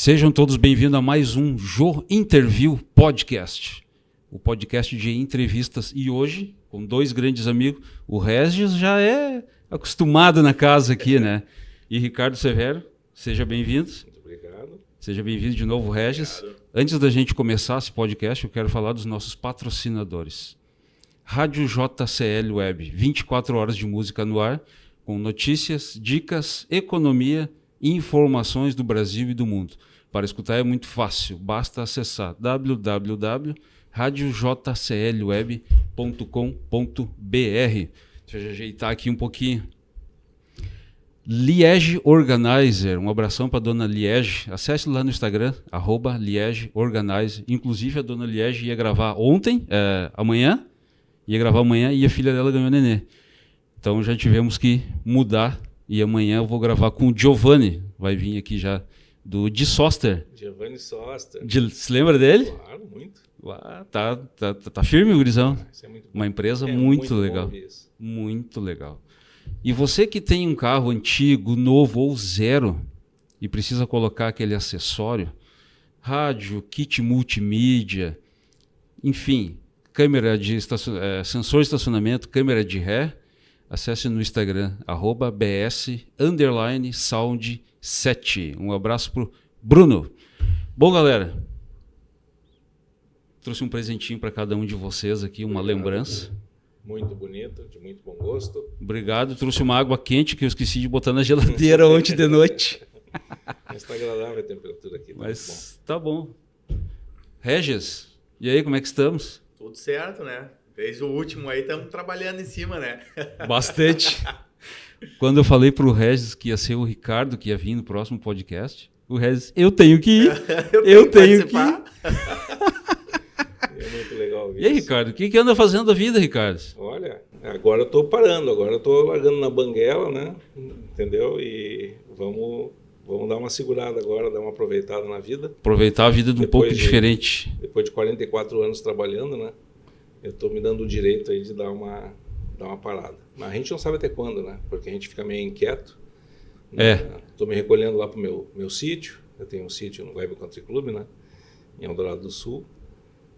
Sejam todos bem-vindos a mais um Jô Interview Podcast, o podcast de entrevistas. E hoje, com dois grandes amigos, o Regis já é acostumado na casa aqui, né? E Ricardo Severo, seja bem-vindo. Muito obrigado. Seja bem-vindo de novo, Regis. Obrigado. Antes da gente começar esse podcast, eu quero falar dos nossos patrocinadores. Rádio JCL Web, 24 horas de música no ar, com notícias, dicas, economia e informações do Brasil e do mundo. Para escutar é muito fácil, basta acessar www.radiojclweb.com.br. Deixa eu ajeitar aqui um pouquinho. Liege Organizer, um abração para a dona Liege. Acesse lá no Instagram, @Liege Organizer. Inclusive a dona Liege ia gravar amanhã, e a filha dela ganhou nenê. Então já tivemos que mudar e amanhã eu vou gravar com o Giovanni, vai vir aqui já, de Soster. Giovanni Soster. Se lembra dele? Claro, muito. Tá firme o gurizão. Isso é muito bom. Uma empresa muito legal. bom isso. Muito legal. E você que tem um carro antigo, novo ou zero e precisa colocar aquele acessório, rádio, kit multimídia, enfim, câmera de sensor de estacionamento, câmera de ré, acesse no Instagram, @bs_sound7. Um abraço pro Bruno. Bom, galera, trouxe um presentinho para cada um de vocês aqui, uma lembrança. Muito bonito, de muito bom gosto. Obrigado. Trouxe uma água quente que eu esqueci de botar na geladeira ontem de noite. Mas está agradável a temperatura aqui. Mas tá bom. Regis, e aí, como é que estamos? Tudo certo, né? Fez o último aí, estamos trabalhando em cima, né? Bastante. Quando eu falei pro Regis que ia ser o Ricardo que ia vir no próximo podcast, o Regis, eu tenho que ir. eu tenho que ir. É muito legal E aí, Ricardo, o que anda fazendo da vida, Ricardo? Olha, agora eu estou parando, agora eu estou largando na banguela, né? Entendeu? E vamos dar uma segurada agora, dar uma aproveitada na vida. Aproveitar a vida de um pouco diferente. Depois de 44 anos trabalhando, né? Eu estou me dando o direito aí de dar uma parada. Mas a gente não sabe até quando, né? Porque a gente fica meio inquieto. Estou me recolhendo lá para o meu sítio. Eu tenho um sítio no Web Country Club, né? Em Eldorado do Sul.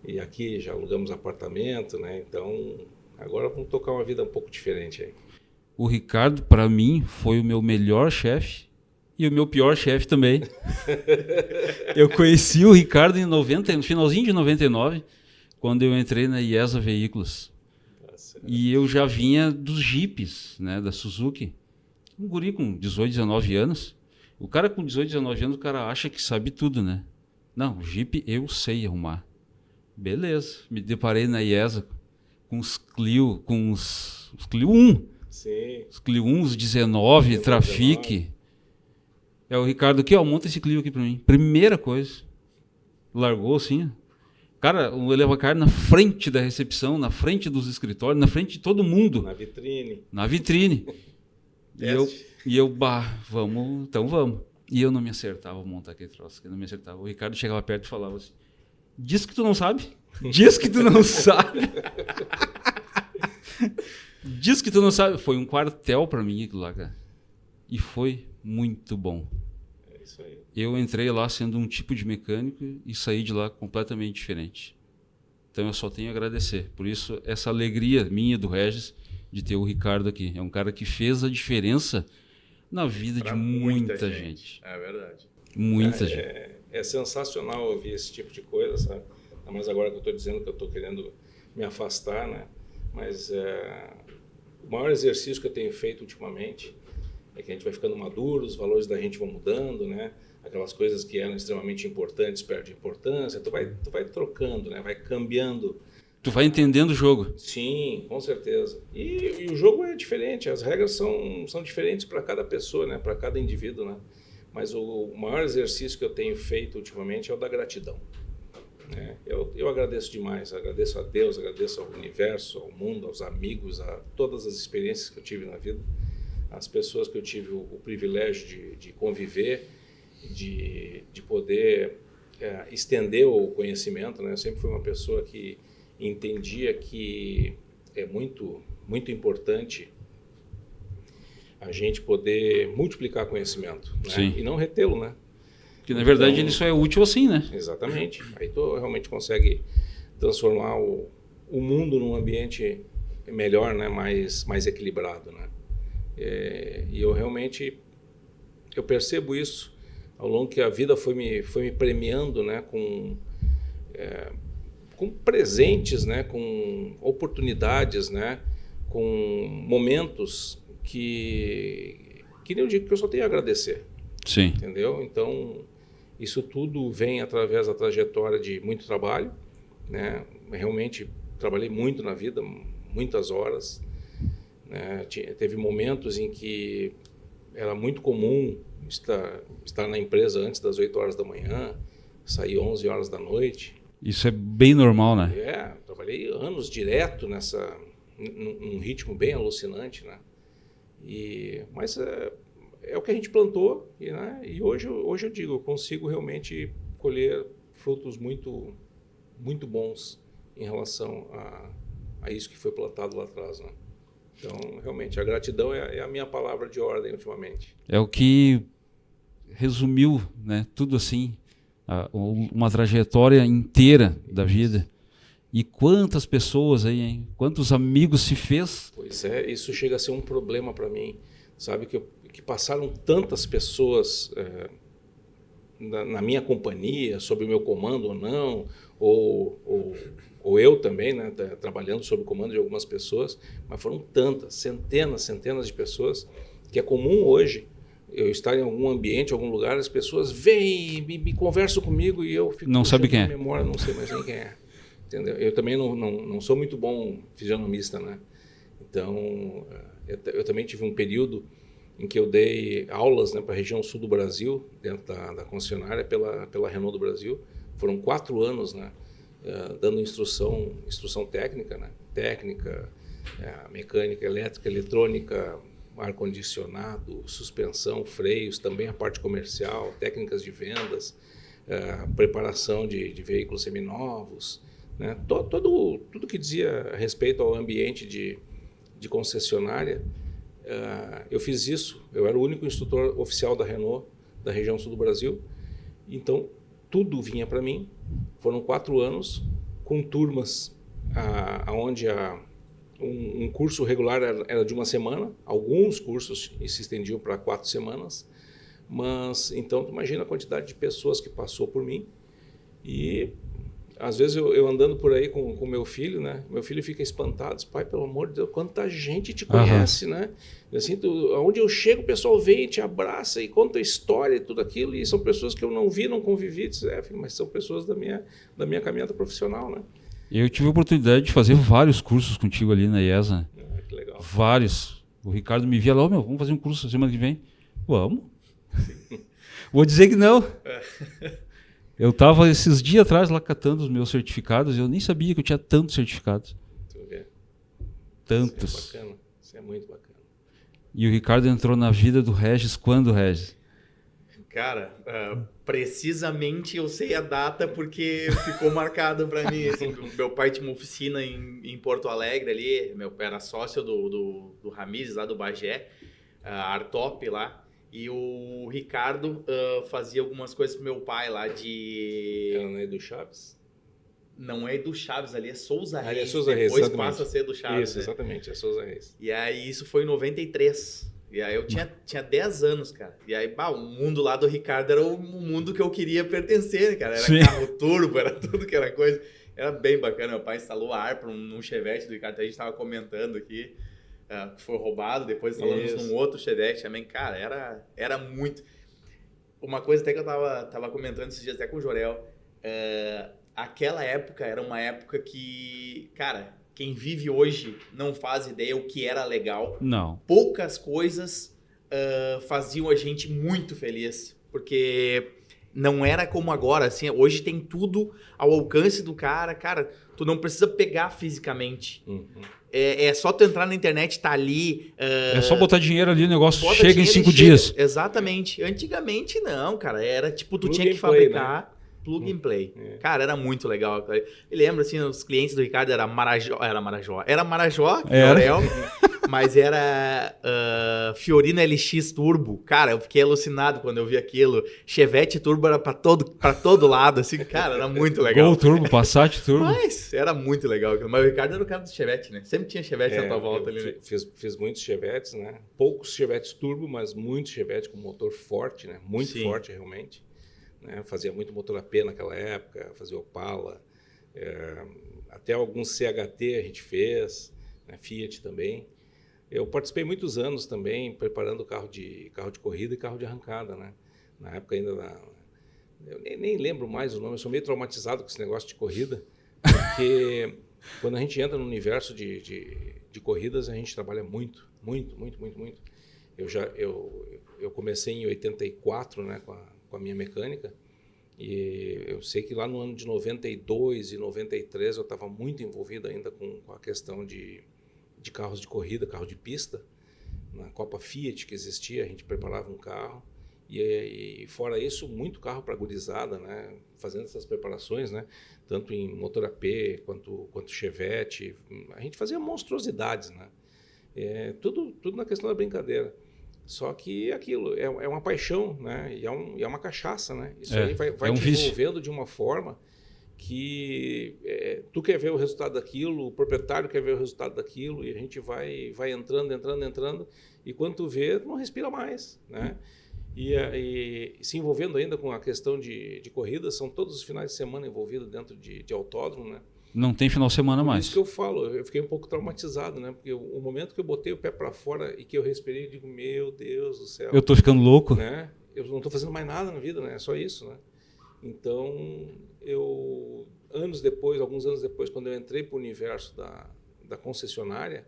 E aqui já alugamos apartamento, né? Então, agora vamos tocar uma vida um pouco diferente aí. O Ricardo, para mim, foi o meu melhor chefe e o meu pior chefe também. Eu conheci o Ricardo no finalzinho de 99, quando eu entrei na IESA Veículos. E eu já vinha dos jipes, né, da Suzuki. Um guri com 18, 19 anos. O cara com 18, 19 anos, o cara acha que sabe tudo, né? Não, Jeep eu sei arrumar. Beleza, me deparei na IESA com os Clio, os Clio 1. Sim. Os Clio 1, os 19, Trafic. É o Ricardo aqui, ó, monta esse Clio aqui pra mim. Primeira coisa. Largou assim, ó. Cara, o Elevacar na frente da recepção, na frente dos escritórios, na frente de todo mundo. Na vitrine. Na vitrine. E eu, vamos, então vamos. E eu não me acertava a montar aquele troço, eu não me acertava. O Ricardo chegava perto e falava assim, diz que tu não sabe. Diz que tu não sabe. Diz que tu não sabe. Foi um quartel pra mim aquilo lá, cara. E foi muito bom. É isso aí. Eu entrei lá sendo um tipo de mecânico e saí de lá completamente diferente. Então eu só tenho a agradecer. Por isso, essa alegria minha do Regis de ter o Ricardo aqui. É um cara que fez a diferença na vida de muita gente. É verdade. Muita gente. É sensacional ouvir esse tipo de coisa, sabe? Mas agora que eu estou dizendo que eu estou querendo me afastar, né? Mas o maior exercício que eu tenho feito ultimamente é que a gente vai ficando maduro, os valores da gente vão mudando, né? Aquelas coisas que eram extremamente importantes perdem importância, tu vai trocando, né? Vai cambiando. Tu vai entendendo o jogo. Sim, com certeza. E o jogo é diferente, as regras são diferentes para cada pessoa, né? Para cada indivíduo, né? Mas o maior exercício que eu tenho feito ultimamente é o da gratidão. Né? Eu agradeço demais, agradeço a Deus, agradeço ao universo, ao mundo, aos amigos, a todas as experiências que eu tive na vida, as pessoas que eu tive o privilégio de conviver, de poder estender o conhecimento, né? Eu sempre fui uma pessoa que entendia que é muito, muito importante a gente poder multiplicar conhecimento, né? E não retê-lo, né? Que na verdade ele só é útil assim, né? Exatamente. Aí tu realmente consegue transformar o mundo num ambiente melhor, né? mais equilibrado, né? E eu realmente percebo isso ao longo que a vida foi me premiando, né? Com presentes, né? Com oportunidades, né? Com momentos que eu digo que eu só tenho a agradecer. Sim. Entendeu? Então, isso tudo vem através da trajetória de muito trabalho, né? Realmente trabalhei muito na vida, muitas horas, né? Teve momentos em que era muito comum estar na empresa antes das 8 horas da manhã, sair 11 horas da noite. Isso é bem normal, né? Trabalhei anos direto num ritmo bem alucinante, né? Mas é o que a gente plantou, né? E hoje eu digo, eu consigo realmente colher frutos muito, muito bons em relação a isso que foi plantado lá atrás, né? Então, realmente, a gratidão é a minha palavra de ordem ultimamente. É o que resumiu, né, tudo assim, uma trajetória inteira da vida. E quantas pessoas aí, hein? Quantos amigos se fez? Pois é, isso chega a ser um problema para mim, sabe? Que passaram tantas pessoas na minha companhia, sob o meu comando ou não, ou eu também, né, trabalhando sob o comando de algumas pessoas, mas foram tantas, centenas de pessoas, que é comum hoje eu estar em algum ambiente, algum lugar, as pessoas vêm, me conversam comigo e eu fico... Não sabe quem é. Memória, não sei mais nem quem é. Entendeu? Eu também não sou muito bom fisionomista, né? Então, eu também tive um período em que eu dei aulas, né, para a região sul do Brasil, dentro da concessionária, pela Renault do Brasil. Foram 4 anos, né, dando instrução técnica, né? Técnica, mecânica, elétrica, eletrônica, ar-condicionado, suspensão, freios, também a parte comercial, técnicas de vendas, preparação de veículos seminovos, né? Tudo que dizia respeito ao ambiente de concessionária, eu fiz isso. Eu era o único instrutor oficial da Renault da região sul do Brasil, então tudo vinha para mim. Foram 4 anos com turmas onde um curso regular era de 1 semana, alguns cursos se estendiam para 4 semanas, mas então tu imagina a quantidade de pessoas que passou por mim. E às vezes eu andando por aí com meu filho, né? Meu filho fica espantado, diz, pai, pelo amor de Deus, quanta gente te conhece, né? Assim, onde eu chego, o pessoal vem, te abraça e conta a história e tudo aquilo, e são pessoas que eu não vi, não convivi, diz, filho, mas são pessoas da minha caminhada profissional, né? Eu tive a oportunidade de fazer vários cursos contigo ali na IESA. Que legal. Vários. O Ricardo me via lá, vamos fazer um curso semana que vem. Vamos. Vou dizer que não. Eu estava esses dias atrás lá catando os meus certificados e eu nem sabia que eu tinha tantos certificados. Tu vê. Tantos. Isso é bacana. Isso é muito bacana. E o Ricardo entrou na vida do Regis quando, Regis? Cara, precisamente eu sei a data porque ficou marcado para mim. Assim, meu pai tinha uma oficina em Porto Alegre ali, meu pai era sócio do Ramires, lá do Bagé, Artop lá. E o Ricardo fazia algumas coisas pro meu pai lá de... Não é do Chaves? Não é do Chaves ali, é Souza Reis. É Souza Reis, depois exatamente. passa a ser do Chaves. Isso, exatamente, é Souza Reis. E aí isso foi em 93. E aí eu tinha 10 anos, cara. E aí, o mundo lá do Ricardo era o mundo que eu queria pertencer, né, cara? Era Sim. Carro turbo, era tudo que era coisa. Era bem bacana. Meu pai instalou ar num Chevette do Ricardo. A gente tava comentando aqui. Que foi roubado. Depois instalamos num outro Chevette também. Cara, era muito... Uma coisa até que eu tava comentando esses dias até com o Jorel. Aquela época era uma época que, cara... Quem vive hoje não faz ideia o que era legal. Não. Poucas coisas faziam a gente muito feliz. Porque não era como agora. Assim, hoje tem tudo ao alcance do cara. Cara, tu não precisa pegar fisicamente. Uhum. É só tu entrar na internet, tá ali... É só botar dinheiro ali, o negócio chega em 5 dias. Exatamente. Antigamente não, cara. Era tipo, tu Plug tinha que play, fabricar... Né? Plug and play. É. Cara, era muito legal. Eu lembro, assim, os clientes do Ricardo era Marajó, Jorel, mas era Fiorino LX Turbo. Cara, eu fiquei alucinado quando eu vi aquilo. Chevette Turbo era pra todo lado, assim, cara, era muito legal. Gol Turbo, Passat Turbo. Mas era muito legal. Mas o Ricardo era o cara do Chevette, né? Sempre tinha Chevette à tua volta ali, né? Fiz muitos Chevettes, né? Poucos Chevettes Turbo, mas muitos Chevettes com motor forte, né? Muito forte, realmente. Né? Fazia muito motor AP naquela época, fazia Opala, até alguns CHT a gente fez, né? Fiat também. Eu participei muitos anos também preparando carro de corrida e carro de arrancada, né? Na época ainda eu nem lembro mais o nome, eu sou meio traumatizado com esse negócio de corrida, porque quando a gente entra no universo de corridas, a gente trabalha muito. Eu comecei em 84, né, com a minha mecânica, e eu sei que lá no ano de 92 e 93 eu estava muito envolvido ainda com a questão de carros de corrida, carro de pista. Na Copa Fiat que existia, a gente preparava um carro, e fora isso, muito carro para gurizada, né, fazendo essas preparações, né, tanto em motor AP quanto Chevette. A gente fazia monstruosidades, né, tudo na questão da brincadeira. Só que aquilo é uma paixão, né? E é uma cachaça, né? Isso aí vai te envolvendo de uma forma que tu quer ver o resultado daquilo, o proprietário quer ver o resultado daquilo, e a gente vai entrando, e quando tu vê, tu não respira mais, né? E se envolvendo ainda com a questão de corrida, são todos os finais de semana envolvidos dentro de autódromo, né? Não tem final de semana mais. Isso que eu falo, eu fiquei um pouco traumatizado, né? Porque o momento que eu botei o pé para fora e que eu respirei, eu digo, meu Deus do céu. Eu tô ficando louco. Né? Eu não tô fazendo mais nada na vida, né? É só isso, né? Então, alguns anos depois, quando eu entrei para o universo da concessionária,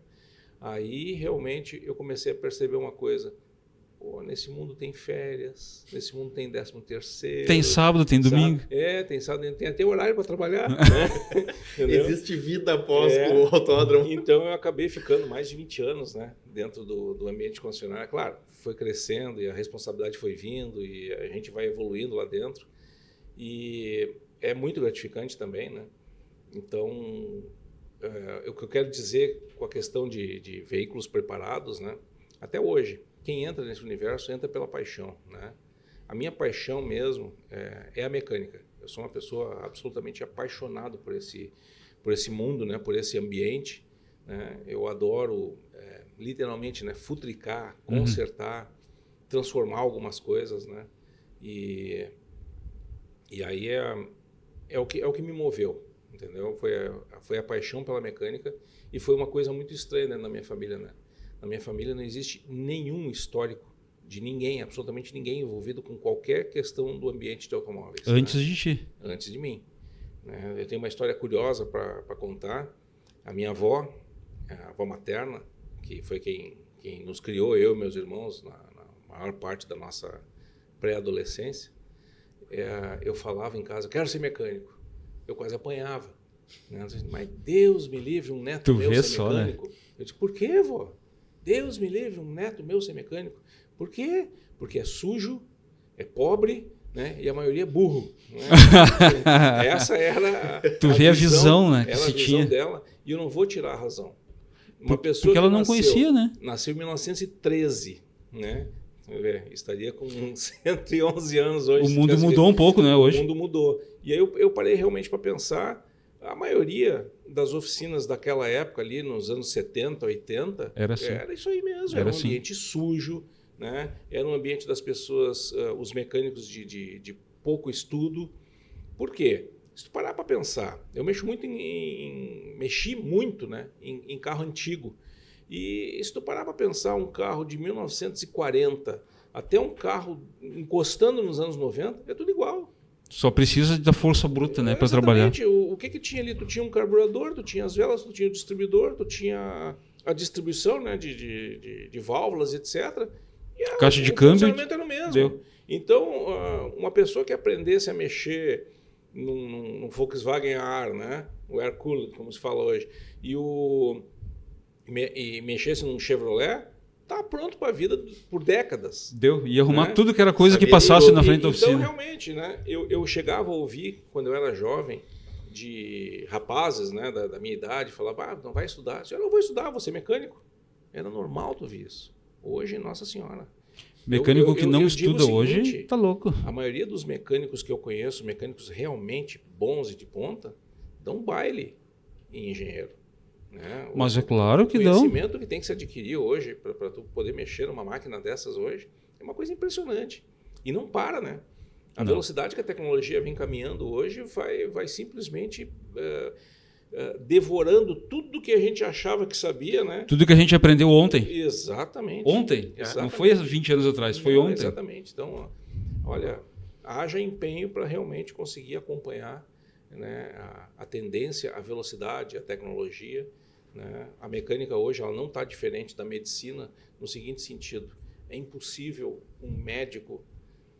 aí realmente eu comecei a perceber uma coisa. Pô, nesse mundo tem férias, nesse mundo tem 13º. Tem sábado, tem domingo. Tem sábado, tem até horário para trabalhar. Né? Existe vida após o autódromo. Então eu acabei ficando mais de 20 anos, né, dentro do ambiente concessionário. Claro, foi crescendo e a responsabilidade foi vindo e a gente vai evoluindo lá dentro. E é muito gratificante também, né? Então, o que eu quero dizer com a questão de veículos preparados, né, até hoje, quem entra nesse universo entra pela paixão, né? A minha paixão mesmo é a mecânica. Eu sou uma pessoa absolutamente apaixonada por esse mundo, né? Por esse ambiente, né? Eu adoro, literalmente, né? Futricar, consertar, transformar algumas coisas, né? E aí é o que me moveu, entendeu? Foi a paixão pela mecânica, e foi uma coisa muito estranha, né, na minha família, né? Na minha família não existe nenhum histórico de ninguém, absolutamente ninguém envolvido com qualquer questão do ambiente de automóveis. Antes né? de ti. Antes de mim. Né? Eu tenho uma história curiosa para contar. A minha avó, a avó materna, que foi quem nos criou, eu e meus irmãos, na maior parte da nossa pré-adolescência, eu falava em casa, quero ser mecânico. Eu quase apanhava. Né? Mas Deus me livre, um neto meu ser mecânico. Né? Eu disse, por quê, vó? Deus me livre, um neto meu ser mecânico. Por quê? Porque é sujo, é pobre, né? E a maioria é burro. Né? Essa era tu vê a visão, né? Que se tinha dela, e eu não vou tirar a razão. Uma pessoa porque ela não conhecia, né? Nasceu em 1913, né? Estaria com 111 anos hoje. O mundo mudou um pouco, né? Hoje. O mundo mudou. E aí eu parei realmente para pensar. A maioria das oficinas daquela época, ali nos anos 70, 80, era isso aí mesmo. Era um ambiente sujo, né? Era um ambiente das pessoas, os mecânicos de pouco estudo. Por quê? Se tu parar para pensar, eu mexi muito, né, em carro antigo. E se tu parar para pensar, um carro de 1940 até um carro encostando nos anos 90, é tudo igual. Só precisa da força bruta, né, para trabalhar. O que tinha ali? Tu tinha um carburador, tu tinha as velas, tu tinha o distribuidor, tu tinha a distribuição, né, de válvulas, etc. E caixa de câmbio. O funcionamento era o mesmo. Deu. Então, uma pessoa que aprendesse a mexer num Volkswagen Air, né, o Air Cooled, como se fala hoje, e mexesse num Chevrolet, tá pronto para a vida por décadas. Deu. Ia arrumar, né, tudo que era coisa que passasse na frente da oficina. Então, realmente, né, eu chegava a ouvir, quando eu era jovem, de rapazes, né, da minha idade, falava, não vai estudar. Eu não vou estudar, vou ser mecânico. Era normal tu ver isso. Hoje, Nossa Senhora. Mecânico que não eu estuda digo o hoje, seguinte, tá louco. A maioria dos mecânicos que eu conheço, mecânicos realmente bons e de ponta, dão baile em engenheiro. Né? Mas é claro que o dão. conhecimento que tem que se adquirir hoje para tu poder mexer numa máquina dessas hoje é uma coisa impressionante. E não para, né? A velocidade que a tecnologia vem caminhando hoje vai simplesmente devorando tudo que a gente achava que sabia, né? Tudo que a gente aprendeu ontem. Exatamente. Ontem. Exatamente. Não foi 20 anos atrás, foi ontem. Exatamente. Então, olha, haja empenho para realmente conseguir acompanhar, né, a tendência, a velocidade, a tecnologia. Né? A mecânica hoje ela não está diferente da medicina no seguinte sentido. É impossível um médico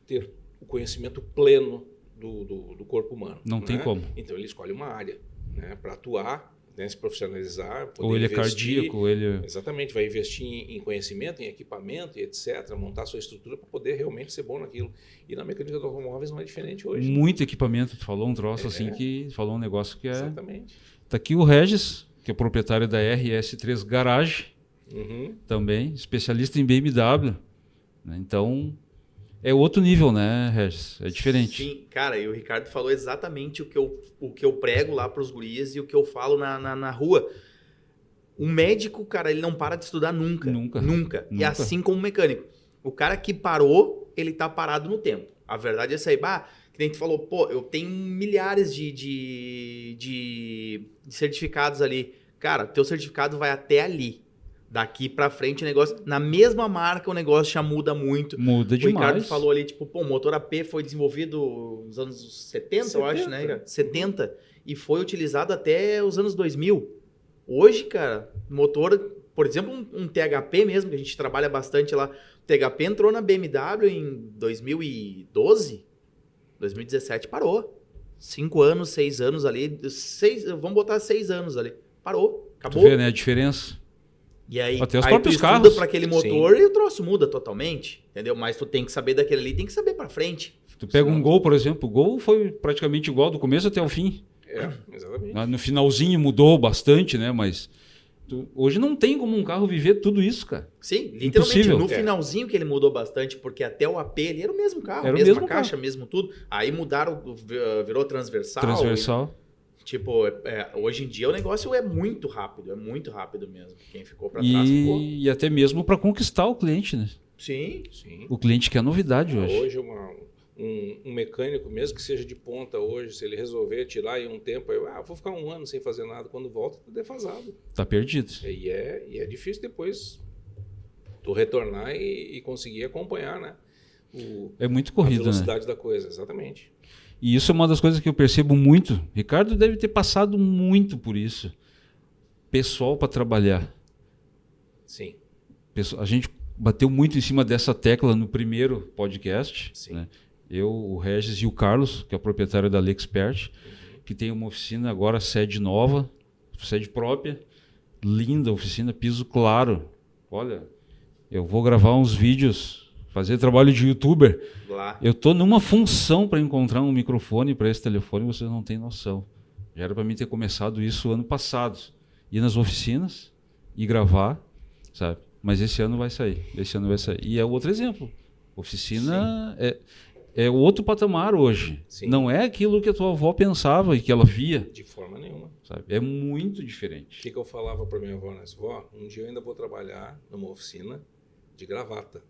ter o conhecimento pleno do corpo humano. Não tem como. Então ele escolhe uma área, né, para atuar, né, se profissionalizar, poder ou ele investir, é cardíaco, ou ele... Exatamente, vai investir em conhecimento, em equipamento e etc., montar sua estrutura para poder realmente ser bom naquilo. E na mecânica dos automóveis não é diferente hoje. Muito equipamento, tu falou um troço assim que... Falou um negócio que é... Exatamente. Tá aqui o Regis, que é proprietário da RS3 Garage, Uhum. também, especialista em BMW. Né? Então, é outro nível, né, Regis? É diferente. Sim, cara, e o Ricardo falou exatamente o que eu prego lá para os gurias e o que eu falo na rua. O médico, cara, ele não para de estudar nunca. Nunca. E assim como o mecânico. O cara que parou, ele tá parado no tempo. A verdade é essa aí. Que nem tu falou, pô, eu tenho milhares de certificados ali. Cara, teu certificado vai até ali. Daqui pra frente o negócio... Na mesma marca o negócio já muda muito. Muda demais. O Ricardo falou ali, tipo, pô, o motor AP foi desenvolvido nos anos 70, eu acho, né, cara? 70. E foi utilizado até os anos 2000. Hoje, cara, motor... Por exemplo, um THP mesmo, que a gente trabalha bastante lá. O THP entrou na BMW em 2012. 2017 parou. 5 anos, 6 anos ali. Vamos botar 6 anos ali. Parou. Acabou. Tu vê, né, a diferença? E aí, até os aí próprios tu estuda carros. para aquele motor e o troço muda totalmente, entendeu? Mas tu tem que saber daquele ali, tem que saber para frente. Tu pega um Gol, por exemplo, o Gol foi praticamente igual do começo até o fim. Exatamente. No finalzinho mudou bastante, né? Mas hoje não tem como um carro viver tudo isso, cara. Sim, literalmente. Impossível. No finalzinho que ele mudou bastante, porque até o AP ele era o mesmo carro, Era mesma mesmo caixa, carro. mesmo tudo. Aí mudaram, virou transversal. Transversal. Tipo, hoje em dia o negócio é muito rápido mesmo. Quem ficou para trás ficou. E até mesmo para conquistar o cliente, né? Sim. O cliente quer novidade hoje. Hoje um mecânico, mesmo que seja de ponta hoje, se ele resolver tirar em um tempo, vou ficar um ano sem fazer nada, quando volta, tá defasado. Tá perdido. E é difícil depois tu retornar e conseguir acompanhar, né? É muito corrido, a velocidade né? da coisa, exatamente. E isso é uma das coisas que eu percebo muito. Ricardo deve ter passado muito por isso. Pessoal para trabalhar. Sim. A gente bateu muito em cima dessa tecla no primeiro podcast. Sim. Né? Eu, o Regis e o Carlos, que é o proprietário da Lexpert, que tem uma oficina agora, sede nova, sede própria, linda oficina, piso claro. Olha, eu vou gravar uns vídeos, fazer trabalho de youtuber. Lá. Eu tô numa função para encontrar um microfone para esse telefone, vocês não têm noção. Já era para mim ter começado isso ano passado. Ir nas oficinas e gravar, sabe? Mas esse ano vai sair. E é outro exemplo. Oficina é outro patamar hoje. Sim. Não é aquilo que a tua avó pensava e que ela via. De forma nenhuma. Sabe? É muito diferente. O que eu falava para minha avó, né? Vó, um dia eu ainda vou trabalhar numa oficina de gravata.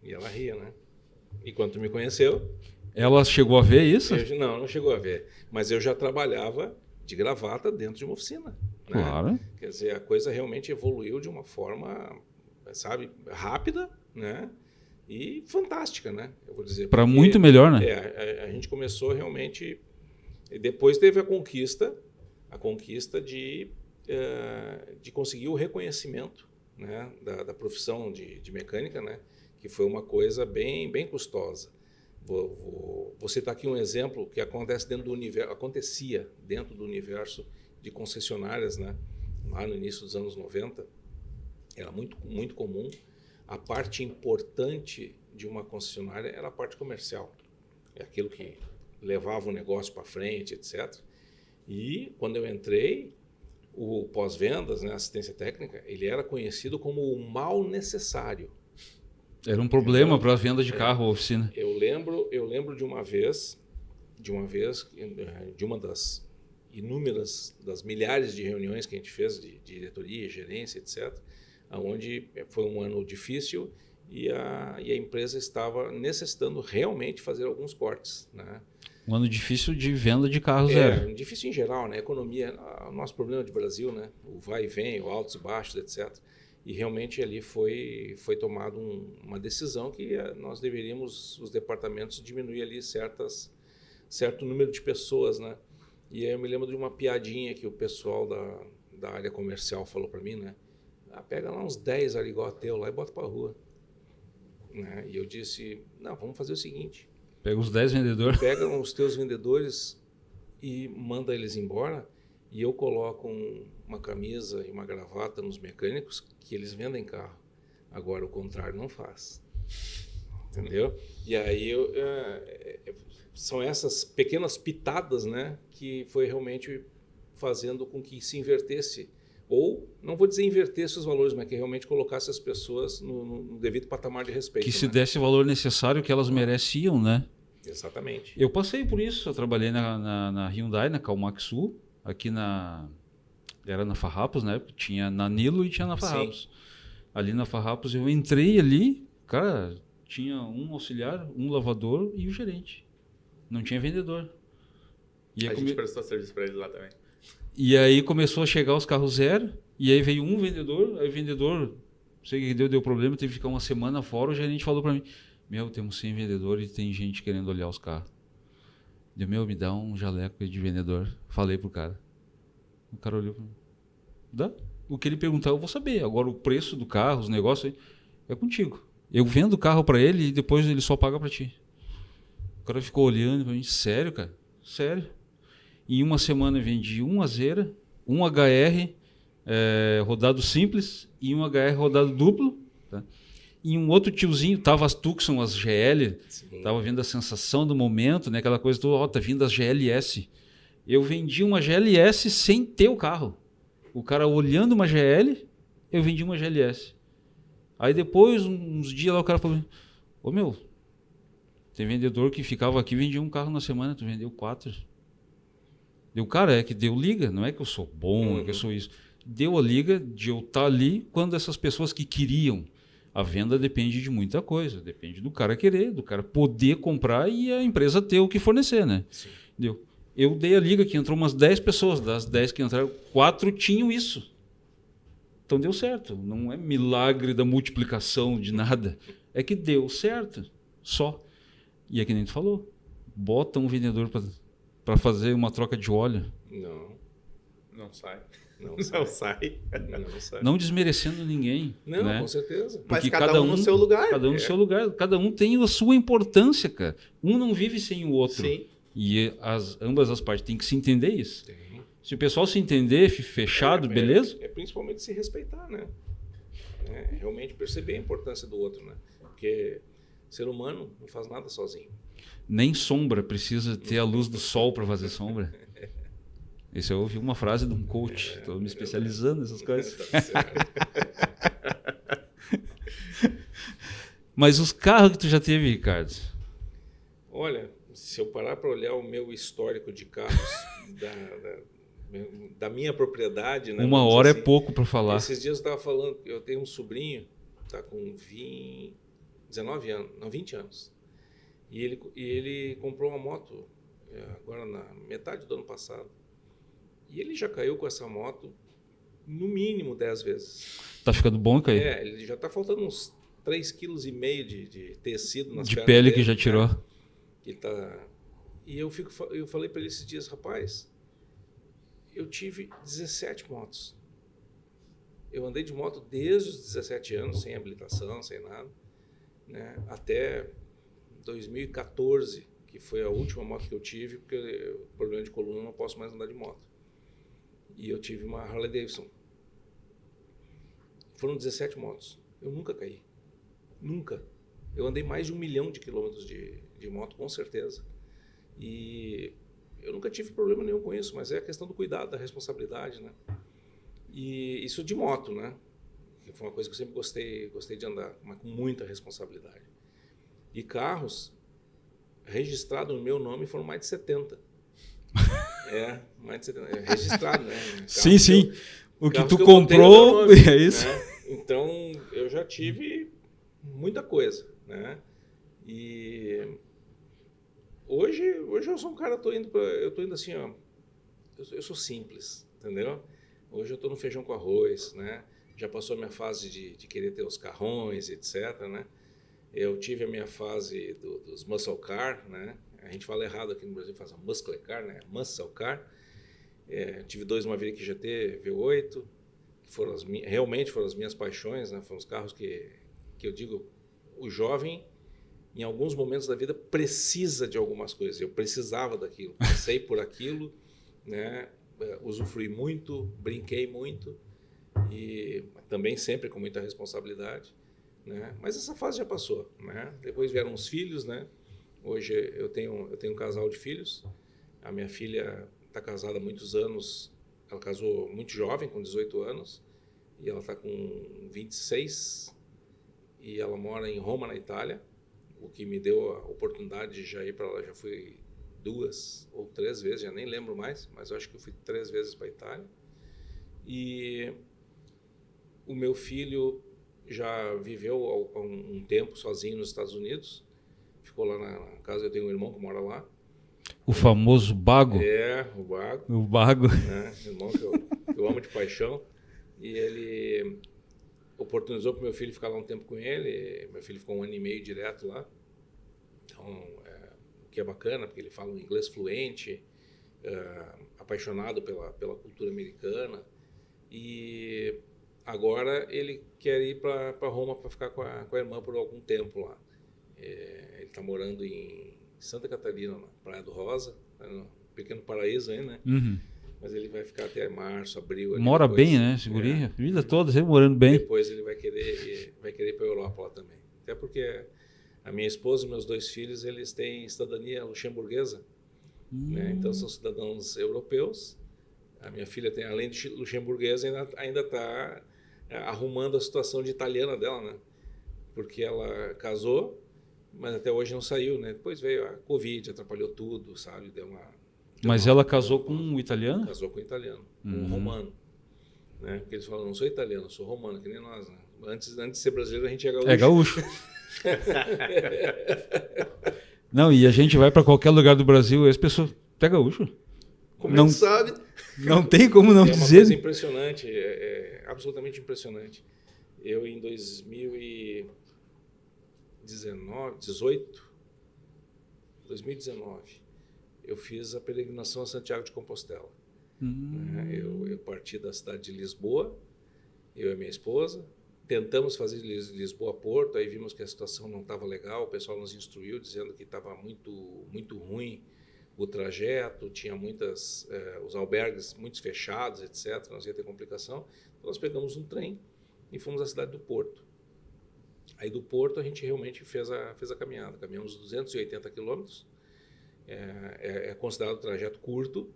E ela ria, né? E quando tu me conheceu... Ela chegou a ver isso? Não chegou a ver. Mas eu já trabalhava de gravata dentro de uma oficina. Né? Claro. Quer dizer, a coisa realmente evoluiu de uma forma, sabe, rápida, né? E fantástica, né? Eu vou dizer. Para muito melhor, né? A gente começou realmente... E depois teve a conquista de conseguir o reconhecimento, né? da profissão de mecânica, né? Que foi uma coisa bem, bem custosa. Vou citar aqui um exemplo que acontecia dentro do universo de concessionárias, né? Lá no início dos anos 90, era muito, muito comum. A parte importante de uma concessionária era a parte comercial. É aquilo que levava o negócio para frente, etc. E quando eu entrei, o pós-vendas, né, assistência técnica, ele era conhecido como o mal necessário. Era um problema para a venda de carro, a oficina. Eu lembro de uma vez, de uma das inúmeras, das milhares de reuniões que a gente fez de diretoria, gerência, etc., onde foi um ano difícil e a empresa estava necessitando realmente fazer alguns cortes, né? Um ano difícil de venda de carros era. Difícil em geral, né? Economia, o nosso problema de Brasil, né? O vai e vem, o altos e baixos, etc. E realmente ali foi tomada uma decisão que nós deveríamos, os departamentos, diminuir ali certo número de pessoas, né? E aí eu me lembro de uma piadinha que o pessoal da área comercial falou para mim, né? Pega lá uns 10 ali igual a teu lá e bota para a rua. Né? E eu disse, não, vamos fazer o seguinte. Pega os 10 vendedores. Pega os teus vendedores e manda eles embora e eu coloco uma camisa e uma gravata nos mecânicos que eles vendem carro. Agora o contrário não faz. Entendeu? E aí são essas pequenas pitadas, né, que foi realmente fazendo com que se invertesse, ou não vou dizer invertesse os valores, mas que realmente colocasse as pessoas no devido patamar de respeito. Que se desse o valor necessário que elas mereciam, né? Exatamente. Eu passei por isso, eu trabalhei na Hyundai, na Calmac Sul, aqui era na Farrapos, né? Tinha na Nilo e tinha na Farrapos. Sim. Ali na Farrapos eu entrei ali, cara, tinha um auxiliar, um lavador e o gerente. Não tinha vendedor. E a gente prestou serviço para eles lá também. E aí começou a chegar os carros zero, e aí veio um vendedor, aí o vendedor, não sei o que deu problema, teve que ficar uma semana fora, o gerente falou para mim, temos 100 vendedores e tem gente querendo olhar os carros. Me dá um jaleco de vendedor. Falei pro cara. O cara olhou para mim. Dá? O que ele perguntar eu vou saber. Agora o preço do carro, os negócios, é contigo. Eu vendo o carro para ele e depois ele só paga para ti. O cara ficou olhando para mim, sério, cara? Sério. Em uma semana eu vendi um Azera, um HR rodado simples e um HR rodado duplo. Tá? E um outro tiozinho, tava as Tucson, as GL, sim, tava vendo a sensação do momento, né? Aquela coisa toda, tá vindo as GLS. Eu vendi uma GLS sem ter o carro. O cara olhando uma GL, eu vendi uma GLS. Aí depois, uns dias lá, o cara falou, tem vendedor que ficava aqui e vendia um carro na semana, tu vendeu 4. Deu, cara, é que deu liga, não é que eu sou bom, é que eu sou isso. Deu a liga de eu estar ali quando essas pessoas que queriam. A venda depende de muita coisa, depende do cara querer, do cara poder comprar e a empresa ter o que fornecer, né? Sim. Deu. Eu dei a liga que entrou umas 10 pessoas, das 10 que entraram, 4 tinham isso. Então deu certo, não é milagre da multiplicação de nada, é que deu certo, só. E é que nem tu falou, bota um vendedor para fazer uma troca de óleo. Não sai. Não desmerecendo ninguém. Não, né? Com certeza. Porque mas cada um no seu lugar. Cada um no seu lugar. Cada um tem a sua importância, cara. Um não vive sem o outro. Sim. E ambas as partes têm que se entender isso. Sim. Se o pessoal se entender, fechado, beleza? Principalmente se respeitar, né? Realmente perceber a importância do outro, né? Porque ser humano não faz nada sozinho. Nem sombra precisa ter a luz do sol para fazer sombra. Isso eu ouvi uma frase de um coach. Estou me especializando nessas coisas. Mas os carros que tu já teve, Ricardo? Olha, se eu parar para olhar o meu histórico de carros da minha propriedade... Né, uma hora assim, é pouco para falar. Esses dias eu estava falando, eu tenho um sobrinho, está com 19 anos, não, 20 anos. E ele comprou uma moto agora na metade do ano passado. E ele já caiu com essa moto no mínimo 10 vezes. Tá ficando bom, cair? Ele já tá faltando uns 3,5 kg de tecido nas pernas de pele dele, que já tirou. Ele tá... E eu falei para ele esses dias, rapaz, eu tive 17 motos. Eu andei de moto desde os 17 anos, sem habilitação, sem nada, né? Até 2014, que foi a última moto que eu tive, porque problema de coluna eu não posso mais andar de moto. E eu tive uma Harley Davidson. Foram 17 motos. Eu nunca caí. Nunca. Eu andei mais de 1 milhão de quilômetros de moto, com certeza. E eu nunca tive problema nenhum com isso, mas é a questão do cuidado, da responsabilidade, né? E isso de moto, né? Que foi uma coisa que eu sempre gostei de andar, mas com muita responsabilidade. E carros registrados no meu nome foram mais de 70. Mais de 70. Registrado, né? Sim, sim. O que tu eu botei no comprou, meu nome, é isso. né? Então, eu já tive muita coisa, né? E hoje eu sou um cara, eu tô indo assim, ó, eu sou simples, entendeu? Hoje eu tô no feijão com arroz, né? Já passou a minha fase de querer ter os carrões, etc, né? Eu tive a minha fase dos muscle car, né? A gente fala errado aqui no Brasil, faz a muscle car, né? Muscle car. Tive 2 Maverick GT V8, que realmente foram as minhas paixões, né? Foram os carros que eu digo, o jovem, em alguns momentos da vida, precisa de algumas coisas. Eu precisava daquilo, passei por aquilo, né? Usufruí muito, brinquei muito, e também sempre com muita responsabilidade, né? Mas essa fase já passou, né? Depois vieram os filhos, né? Hoje eu tenho um casal de filhos. A minha filha está casada há muitos anos. Ela casou muito jovem, com 18 anos, e ela está com 26, e ela mora em Roma, na Itália, o que me deu a oportunidade de já ir para lá. Já fui 2 ou 3 vezes, já nem lembro mais, mas eu acho que eu fui 3 vezes para a Itália. E o meu filho já viveu há um tempo sozinho nos Estados Unidos, ficou lá na casa. Eu tenho um irmão que mora lá. O famoso Bago. O Bago. O Bago. Né? Irmão que eu amo de paixão. E ele oportunizou para o meu filho ficar lá um tempo com ele. Meu filho ficou 1 ano e meio direto lá. Então, o que é bacana, porque ele fala um inglês fluente, apaixonado pela cultura americana. E agora ele quer ir para Roma para ficar com a irmã por algum tempo lá. Ele está morando em Santa Catarina, na Praia do Rosa, no pequeno paraíso aí, né? Uhum. Mas ele vai ficar até março, abril. Mora depois, bem, né, segurinha? Vida toda, sempre morando bem. Depois ele vai querer ir para a Europa lá também. Até porque a minha esposa e meus 2 filhos, eles têm cidadania luxemburguesa, né? Então são cidadãos europeus. A minha filha tem, além de luxemburguesa, ainda está arrumando a situação de italiana dela, né? Porque ela casou, mas até hoje não saiu, né? Depois veio a Covid, atrapalhou tudo, sabe? Mas ela casou com um italiano? Casou com um italiano, com um romano, né? Porque eles falam, não sou italiano, sou romano, que nem nós, né? Antes de ser brasileiro, a gente é gaúcho. É gaúcho. Não, e a gente vai para qualquer lugar do Brasil e as pessoas... Tu é gaúcho? Como não é que sabe? Não tem como não dizer. É uma dizer. coisa impressionante, absolutamente impressionante. Eu, em 2019, eu fiz a peregrinação a Santiago de Compostela. Né? Eu parti da cidade de Lisboa, eu e minha esposa, tentamos fazer Lisboa-Porto, aí vimos que a situação não estava legal, o pessoal nos instruiu dizendo que estava muito, muito ruim o trajeto, tinha os albergues muitos fechados, etc., nós ia ter complicação. Então nós pegamos um trem e fomos à cidade do Porto. Aí do Porto a gente realmente fez a caminhada, caminhamos 280 quilômetros, é considerado um trajeto curto,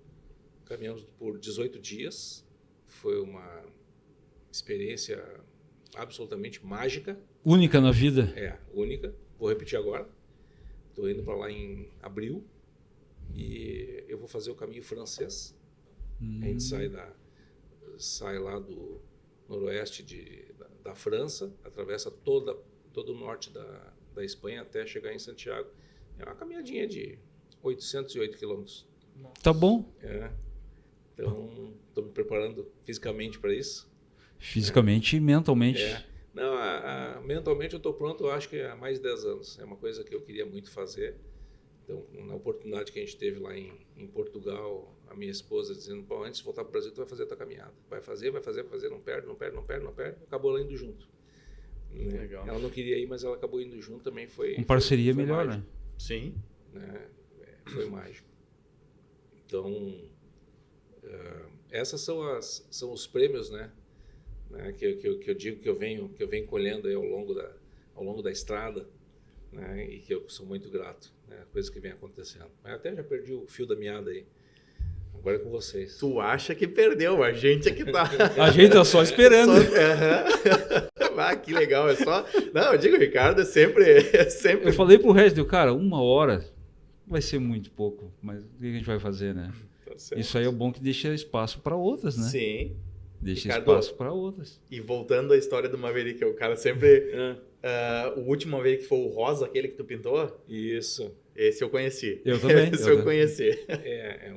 caminhamos por 18 dias, foi uma experiência absolutamente mágica. Única na vida. Única, vou repetir agora, estou indo para lá em abril, e eu vou fazer o caminho francês. A gente sai lá do noroeste da França, atravessa todo o norte da Espanha até chegar em Santiago. É uma caminhadinha de 808 quilômetros. Tá bom. Então, estou me preparando fisicamente para isso. Fisicamente e mentalmente. Não, mentalmente eu estou pronto, eu acho que há mais de 10 anos. É uma coisa que eu queria muito fazer. Então, na oportunidade que a gente teve lá em Portugal, a minha esposa dizendo, pô, antes de voltar para o Brasil, tu vai fazer a tua caminhada. Vai fazer, não perde. Acabou ela indo junto. Legal. Ela não queria ir, mas ela acabou indo junto também. Com parceria foi melhor, mágico, né? Sim. né? Foi mágico. Então, essas são os prêmios, né? Que eu digo que eu venho colhendo aí ao longo da estrada, né? E que eu sou muito grato, né? Coisas que vem acontecendo. Mas até já perdi o fio da meada aí. Agora é com vocês. Tu acha que perdeu, a gente é que tá. A gente tá só esperando. Ah, que legal, é só... Não, eu digo, o Ricardo é sempre... Eu falei pro Regis, cara, 1 hora vai ser muito pouco, mas o que a gente vai fazer, né? Tá. Isso aí é bom que deixa espaço para outras, né? Sim. Deixa Ricardo, espaço para outras. E voltando à história do Maverick, o cara sempre... o último Maverick foi o rosa, aquele que tu pintou? Isso. Esse eu conheci. Eu também. Esse eu conheci. É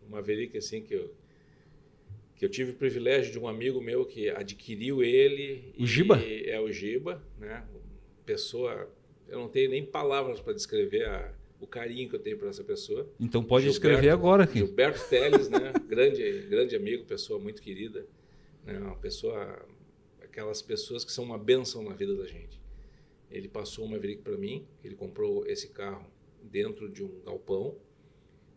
um Maverick assim que eu tive o privilégio de um amigo meu que adquiriu ele. O Giba? É o Giba, né? Pessoa, eu não tenho nem palavras para descrever o carinho que eu tenho por essa pessoa. Então pode escrever agora aqui. Gilberto Teles, né? grande amigo, pessoa muito querida, né? Uma pessoa, aquelas pessoas que são uma bênção na vida da gente. Ele passou uma Maverick para mim, ele comprou esse carro dentro de um galpão,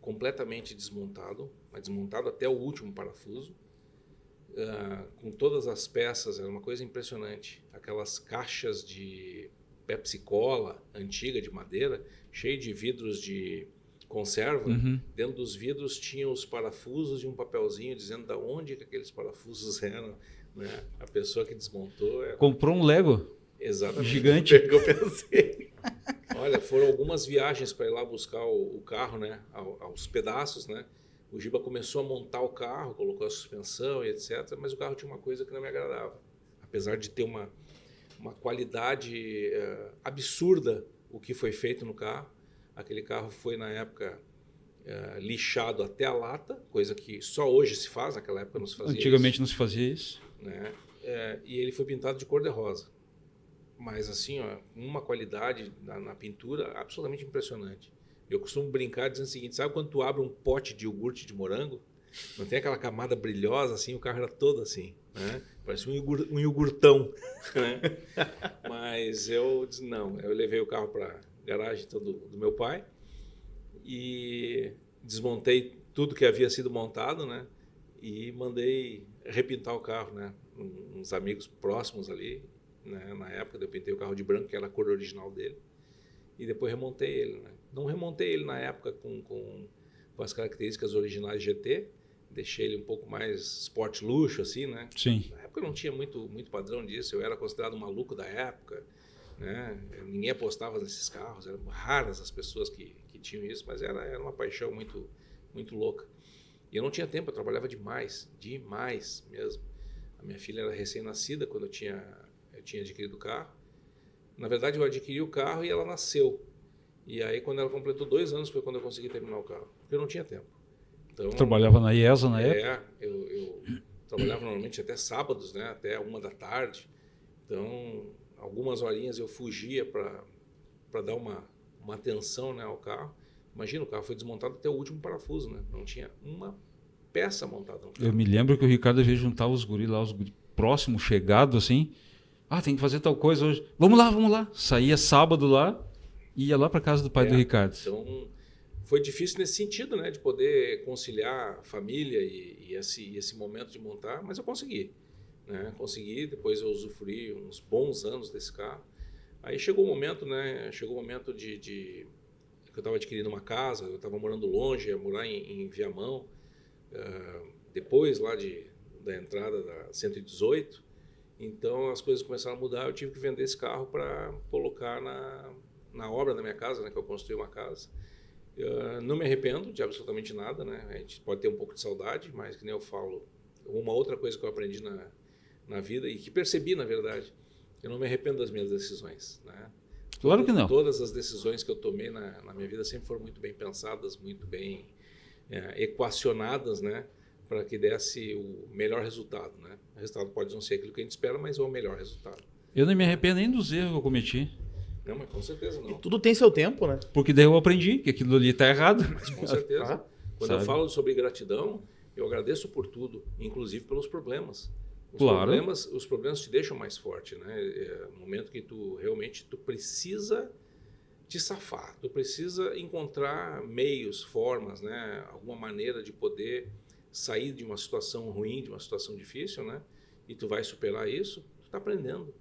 completamente desmontado, mas desmontado até o último parafuso, com todas as peças, era uma coisa impressionante. Aquelas caixas de Pepsi Cola antiga de madeira, cheio de vidros de conserva. Dentro dos vidros tinha os parafusos e um papelzinho dizendo de onde que aqueles parafusos eram, né? A pessoa que desmontou... Comprou um Lego. Exatamente. Gigante. Eu pensei. Olha, foram algumas viagens para ir lá buscar o carro, né? Aos pedaços, né? O Giba começou a montar o carro, colocou a suspensão e etc. Mas o carro tinha uma coisa que não me agradava. Apesar de ter uma qualidade absurda o que foi feito no carro. Aquele carro foi, na época, lixado até a lata, coisa que só hoje se faz, naquela época não se fazia Antigamente isso, não se fazia isso. né? E ele foi pintado de cor-de-rosa. Mas assim, ó, uma qualidade na pintura absolutamente impressionante. Eu costumo brincar dizendo o seguinte, sabe quando tu abre um pote de iogurte de morango? Não tem aquela camada brilhosa assim, o carro era todo assim, né? Parece um iogurtão, né? Mas eu disse, não, eu levei o carro para garagem do meu pai e desmontei tudo que havia sido montado, né? E mandei repintar o carro, né? Uns amigos próximos ali, né? Na época eu pintei o carro de branco, que era a cor original dele, e depois remontei ele, né? Não remontei ele na época com as características originais GT, deixei ele um pouco mais sport luxo, assim, né? Sim. Na época não tinha muito padrão disso, eu era considerado um maluco da época, né? Ninguém apostava nesses carros, eram raras as pessoas que tinham isso, mas era uma paixão muito, muito louca. E eu não tinha tempo, eu trabalhava demais mesmo. A minha filha era recém-nascida quando eu tinha adquirido o carro. Na verdade, eu adquiri o carro e ela nasceu. E aí, quando ela completou 2 anos, foi quando eu consegui terminar o carro. Porque eu não tinha tempo. Então, trabalhava na IESA na época? Eu trabalhava normalmente até sábados, né? Até 1 da tarde. Então, algumas horinhas eu fugia para dar uma atenção, né, ao carro. Imagina, o carro foi desmontado até o último parafuso, né? Não tinha uma peça montada no carro. Eu me lembro que o Ricardo às vezes juntava os guris lá, os guris próximos, chegados assim. Ah, tem que fazer tal coisa hoje. Vamos lá. Saía sábado lá e ia lá para casa do pai do Ricardo. Então, foi difícil nesse sentido, né? De poder conciliar a família e esse momento de montar, mas eu consegui. Né? Consegui, depois eu usufruí uns bons anos desse carro. Aí chegou o momento, né? De que eu estava adquirindo uma casa, eu estava morando longe, ia morar em Viamão. Depois lá da entrada da 118, então as coisas começaram a mudar, eu tive que vender esse carro para colocar na obra da minha casa, né, que eu construí uma casa. Não me arrependo de absolutamente nada, né? A gente pode ter um pouco de saudade, mas que nem eu falo, uma outra coisa que eu aprendi na vida e que percebi, na verdade, eu não me arrependo das minhas decisões, né? Claro que não. Todas as decisões que eu tomei na minha vida sempre foram muito bem pensadas, muito bem equacionadas, né? Para que desse o melhor resultado, né? O resultado pode não ser aquilo que a gente espera, mas é o melhor resultado. Eu não me arrependo nem dos erros que eu cometi. Não, mas com certeza não. E tudo tem seu tempo, né? Porque daí eu aprendi que aquilo ali está errado. Mas com certeza. Quando eu falo sobre gratidão, eu agradeço por tudo, inclusive pelos problemas. Os problemas te deixam mais forte, né? No momento que tu precisa te safar, tu precisa encontrar meios, formas, né? Alguma maneira de poder sair de uma situação ruim, de uma situação difícil, né? E tu vai superar isso, tu está aprendendo,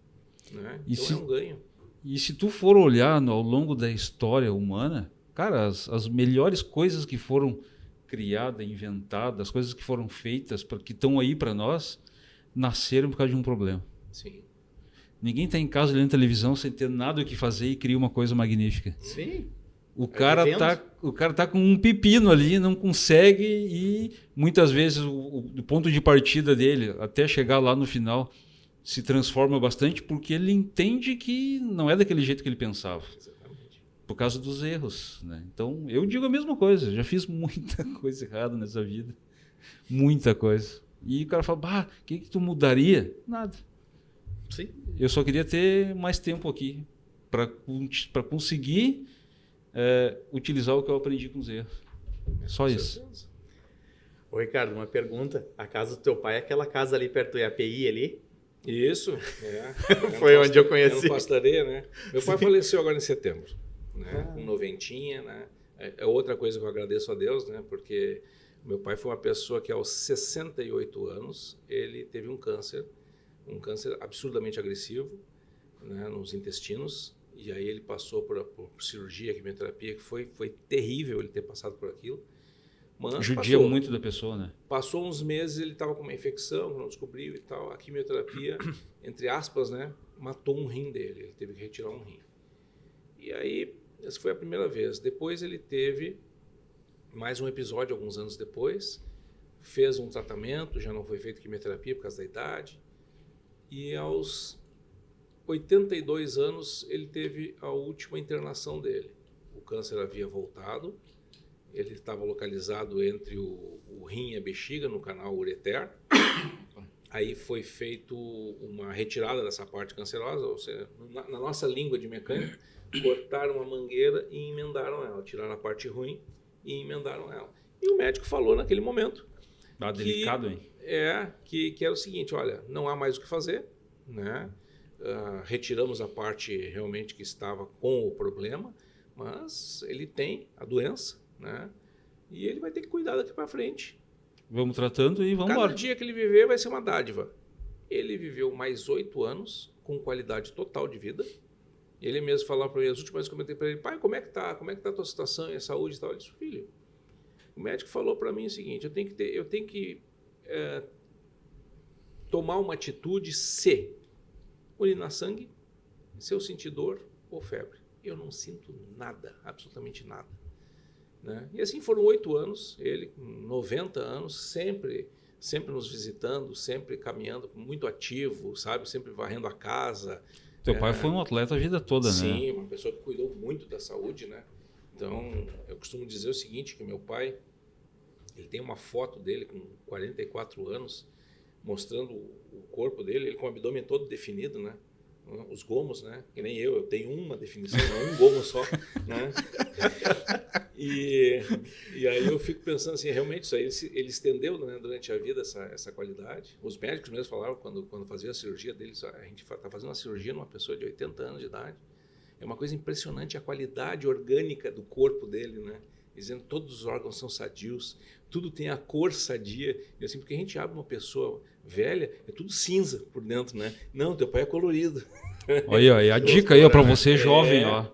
né? Então é um ganho. E se tu for olhar ao longo da história humana, cara, as melhores coisas que foram criada, inventada, as coisas que foram feitas, que estão aí para nós, nasceram por causa de um problema. Sim. Ninguém está em casa olhando televisão sem ter nada o que fazer e cria uma coisa magnífica. Sim. O cara tá com um pepino ali, não consegue, e muitas vezes o ponto de partida dele, até chegar lá no final, se transforma bastante porque ele entende que não é daquele jeito que ele pensava. Exatamente. Por causa dos erros, né? Então, eu digo a mesma coisa. Já fiz muita coisa errada nessa vida. Muita coisa. E o cara fala, o que tu mudaria? Nada. Sim. Eu só queria ter mais tempo aqui para conseguir utilizar o que eu aprendi com os erros. Só isso. Ô, Ricardo, uma pergunta. A casa do teu pai é aquela casa ali perto do IAPI ali? Isso. Foi onde eu conheci. É no Pasto da Areia, né? Meu pai faleceu agora em setembro, né? Com 90, né? É outra coisa que eu agradeço a Deus, né? Porque meu pai foi uma pessoa que aos 68 anos, ele teve um câncer absurdamente agressivo, né? Nos intestinos. E aí ele passou por cirurgia, quimioterapia, que foi terrível ele ter passado por aquilo. Mas judia muito da pessoa, né? Passou uns meses, ele estava com uma infecção, que não descobriu e tal. A quimioterapia, entre aspas, né, matou um rim dele. Ele teve que retirar um rim. E aí, essa foi a primeira vez. Depois ele teve mais um episódio, alguns anos depois. Fez um tratamento, já não foi feito quimioterapia por causa da idade. E aos 82 anos, ele teve a última internação dele. O câncer havia voltado. Ele estava localizado entre o rim e a bexiga, no canal ureter. Aí foi feito uma retirada dessa parte cancerosa, ou seja, na nossa língua de mecânica, cortaram a mangueira e emendaram ela. Tiraram a parte ruim e emendaram ela. E o médico falou naquele momento... delicado, hein? Que era o seguinte, olha, não há mais o que fazer, né? Retiramos a parte realmente que estava com o problema, mas ele tem a doença, né? E ele vai ter que cuidar daqui para frente. Vamos tratando e vamos embora. Cada dia que ele viver vai ser uma dádiva. Ele viveu mais 8 anos com qualidade total de vida. Ele mesmo falava para mim, as últimas vezes que eu comentei para ele, pai, como é que tá a tua situação e a saúde e tal? Ele disse, filho, o médico falou para mim o seguinte, eu tenho que tomar uma atitude se urinar sangue, se eu sentir dor ou febre. Eu não sinto nada, absolutamente nada. Né? E assim foram 8 anos, ele com 90 anos, sempre nos visitando, sempre caminhando, muito ativo, sabe? Sempre varrendo a casa. Teu pai foi um atleta a vida toda, sim, né? Sim, uma pessoa que cuidou muito da saúde, né? Então, eu costumo dizer o seguinte, que meu pai, ele tem uma foto dele com 44 anos, mostrando o corpo dele, ele com o abdômen todo definido, né? Os gomos, né? Que nem eu tenho uma definição, não um gomo só, né? E aí eu fico pensando assim, realmente isso aí, ele estendeu, né, durante a vida essa qualidade. Os médicos mesmo falavam, quando fazia a cirurgia deles, a gente está fazendo uma cirurgia numa pessoa de 80 anos de idade. É uma coisa impressionante a qualidade orgânica do corpo dele, né? Dizendo que todos os órgãos são sadios, tudo tem a cor sadia. E assim, porque a gente abre uma pessoa velha, é tudo cinza por dentro, né? Não, teu pai é colorido. Olha aí, a dica aí para você jovem, ó.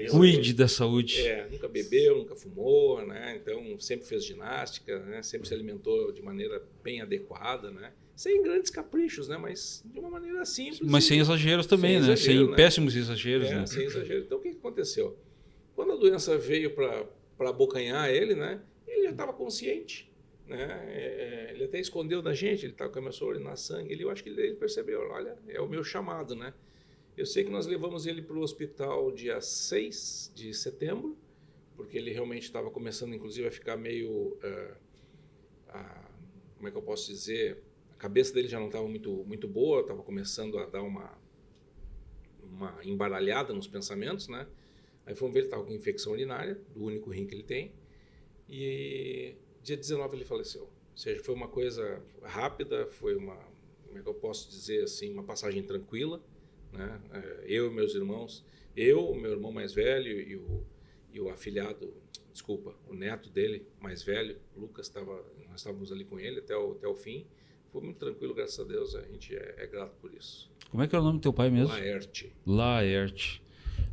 Cuide da saúde. Nunca bebeu, nunca fumou, né? Então sempre fez ginástica, né? Sempre se alimentou de maneira bem adequada, né? Sem grandes caprichos, né? Mas de uma maneira simples. Mas sem exageros também, né? Sem péssimos exageros, né? Sem exagero. Então o que aconteceu? Quando a doença veio para abocanhar ele, né? Ele já estava consciente, né? Ele até escondeu da gente, ele começou a urinar sangue. Eu acho que ele percebeu, olha, é o meu chamado, né? Eu sei que nós levamos ele para o hospital dia 6 de setembro, porque ele realmente estava começando, inclusive, a ficar meio... como é que eu posso dizer? A cabeça dele já não estava muito boa, estava começando a dar uma embaralhada nos pensamentos, né? Aí fomos ver, ele estava com infecção urinária, do único rim que ele tem, e dia 19 ele faleceu. Ou seja, foi uma coisa rápida, foi como é que eu posso dizer assim, uma passagem tranquila, né? Eu e meus irmãos, o meu irmão mais velho e o afilhado, desculpa, o neto dele mais velho, Lucas, nós estávamos ali com ele até o fim. Foi muito tranquilo, graças a Deus, a gente é grato por isso. Como é que é o nome do teu pai mesmo? Laerte. Laerte.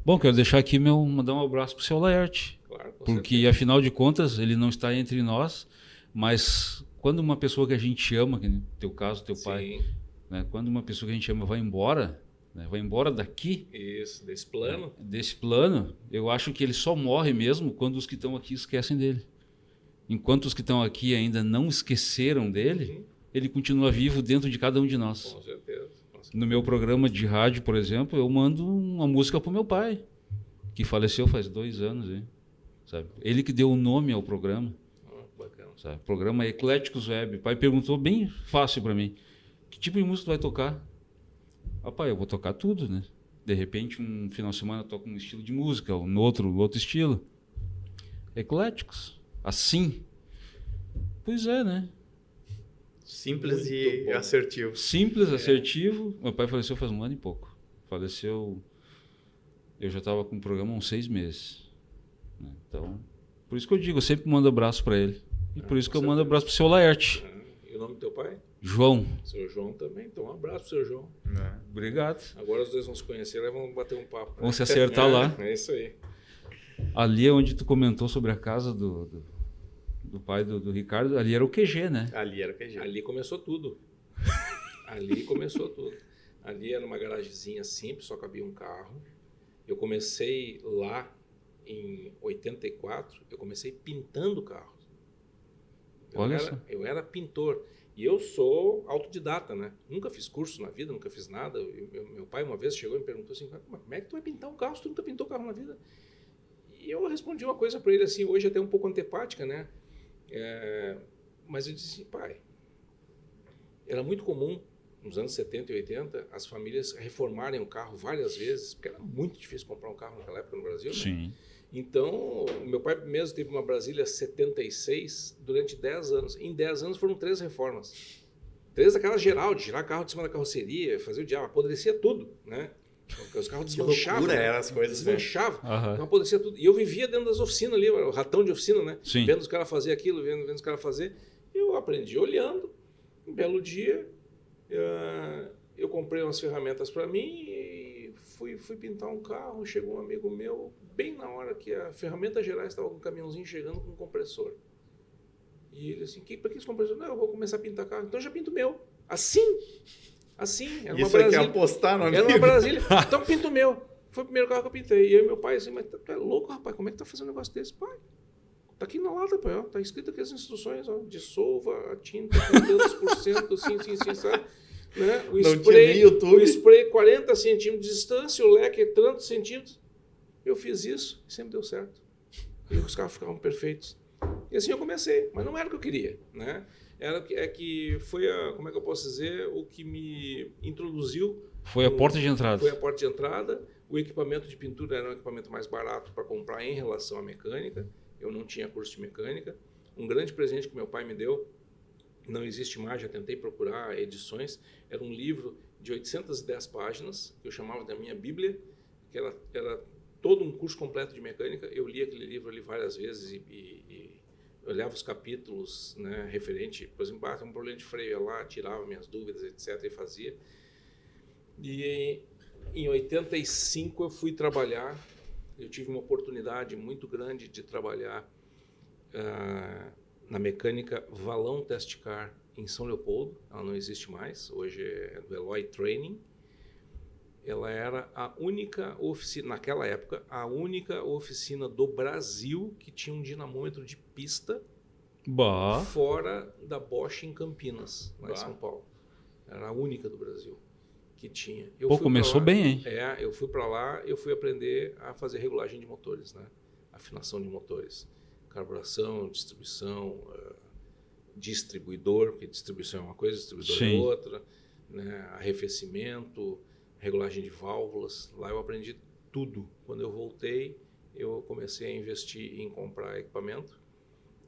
Bom, quero deixar aqui mandar um abraço pro seu Laerte. Claro. Claro, com Porque, certeza. afinal de contas, ele não está entre nós, mas quando uma pessoa que a gente ama, que no teu caso, teu pai, Sim, né, quando uma pessoa que a gente ama vai embora, né, vai embora daqui, isso, desse plano. desse plano, eu acho que ele só morre mesmo quando os que estão aqui esquecem dele. Enquanto os que estão aqui ainda não esqueceram dele, Uhum. ele continua vivo dentro de cada um de nós. Com certeza. Com certeza. No meu programa de rádio, por exemplo, eu mando uma música pro meu pai, que faleceu faz 2 anos, hein, sabe? Ele que deu o nome ao programa, Bacana. sabe? Programa Ecléticos Web. O pai perguntou bem fácil para mim: que tipo de música tu vai tocar? Pai, eu vou tocar tudo, né? De repente, um final de semana eu toco um estilo de música, no outro estilo. Ecléticos. Assim. Pois é, né? Simples Muito e bom. assertivo. Simples, assertivo. Meu pai faleceu faz 1 ano e pouco. Faleceu... Eu já estava com o programa há uns 6 meses. Né? Então, por isso que eu digo, eu sempre mando abraço para ele. E por isso que eu mando abraço pro seu Laerte. E o nome do teu pai? João. Seu João também. Então, um abraço pro seu João. Obrigado. Agora os dois vão se conhecer e vão bater um papo. Vamos se acertar lá. É isso aí. Ali é onde tu comentou sobre a casa do pai do Ricardo, ali era o QG, né? Ali era o QG. Ali começou tudo. Ali começou tudo. Ali era uma garagemzinha simples, só cabia um carro. Eu comecei lá em 84, eu comecei pintando carros. Eu era pintor. E eu sou autodidata, né? Nunca fiz curso na vida, nunca fiz nada. Meu pai uma vez chegou e me perguntou assim, como é que tu vai pintar um carro se tu nunca pintou carro na vida? E eu respondi uma coisa para ele assim, hoje até um pouco antipática, né? Mas eu disse assim, pai, era muito comum nos anos 70 e 80 as famílias reformarem o carro várias vezes, porque era muito difícil comprar um carro naquela época no Brasil, né? Sim. Então, meu pai mesmo teve uma Brasília 76 durante 10 anos. Em 10 anos foram 3 reformas. 3 daquela geral, de tirar carro de cima da carroceria, fazer o diabo, apodrecia tudo, né? Porque os carros desmanchavam. Que loucura né? eram as coisas, desmanchavam. Aham. Então apodrecia tudo. E eu vivia dentro das oficinas ali, o ratão de oficina, né? Sim. Vendo os caras fazer aquilo, vendo os caras fazer. Eu aprendi olhando. Um belo dia, eu comprei umas ferramentas para mim e fui pintar um carro. Chegou um amigo meu, bem na hora que a ferramenta gerais estava com um caminhãozinho chegando com um compressor. E ele assim, para que esse compressor? Não, eu vou começar a pintar carro. Então eu já pinto o meu. Assim, era uma Isso aí Brasília. quer apostar no amigo. Era uma Brasília. Então pinto o meu. Foi o primeiro carro que eu pintei. E eu e meu pai assim, mas tu é louco, rapaz? Como é que tá fazendo um negócio desse? Pai, tá aqui na lata, pai, ó. Tá escrito aqui as instruções, ó. Dissolva a tinta com tantos por cento, sim, sabe? Né? O Não spray, tinha nem YouTube. o spray 40 centímetros de distância, o leque tantos centímetros. Eu fiz isso e sempre deu certo. E os carros ficavam perfeitos. E assim eu comecei, mas não era o que eu queria, né? Que foi como é que eu posso dizer, o que me introduziu. Foi a porta de entrada. Foi a porta de entrada. O equipamento de pintura era um equipamento mais barato para comprar em relação à mecânica. Eu não tinha curso de mecânica. Um grande presente que meu pai me deu, não existe mais, já tentei procurar edições, era um livro de 810 páginas, que eu chamava da minha Bíblia, que era todo um curso completo de mecânica. Eu li aquele livro ali várias vezes e olhava os capítulos, né, referente, por exemplo, tem um problema de freio, eu ia lá, tirava minhas dúvidas, etc, e fazia. E em 85 eu fui trabalhar, eu tive uma oportunidade muito grande de trabalhar na mecânica Valão Test Car em São Leopoldo. Ela não existe mais, hoje é do Eloy Training. Ela era a única oficina, naquela época, a única oficina do Brasil que tinha um dinamômetro de pista fora da Bosch em Campinas, lá em São Paulo. Era a única do Brasil que tinha. Começou bem, hein? Eu fui para lá, eu fui aprender a fazer regulagem de motores, né? Afinação de motores, carburação, distribuição, distribuidor, porque distribuição é uma coisa, distribuidor Sim. é outra, né? Arrefecimento, regulagem de válvulas. Lá eu aprendi tudo. Quando eu voltei, eu comecei a investir em comprar equipamento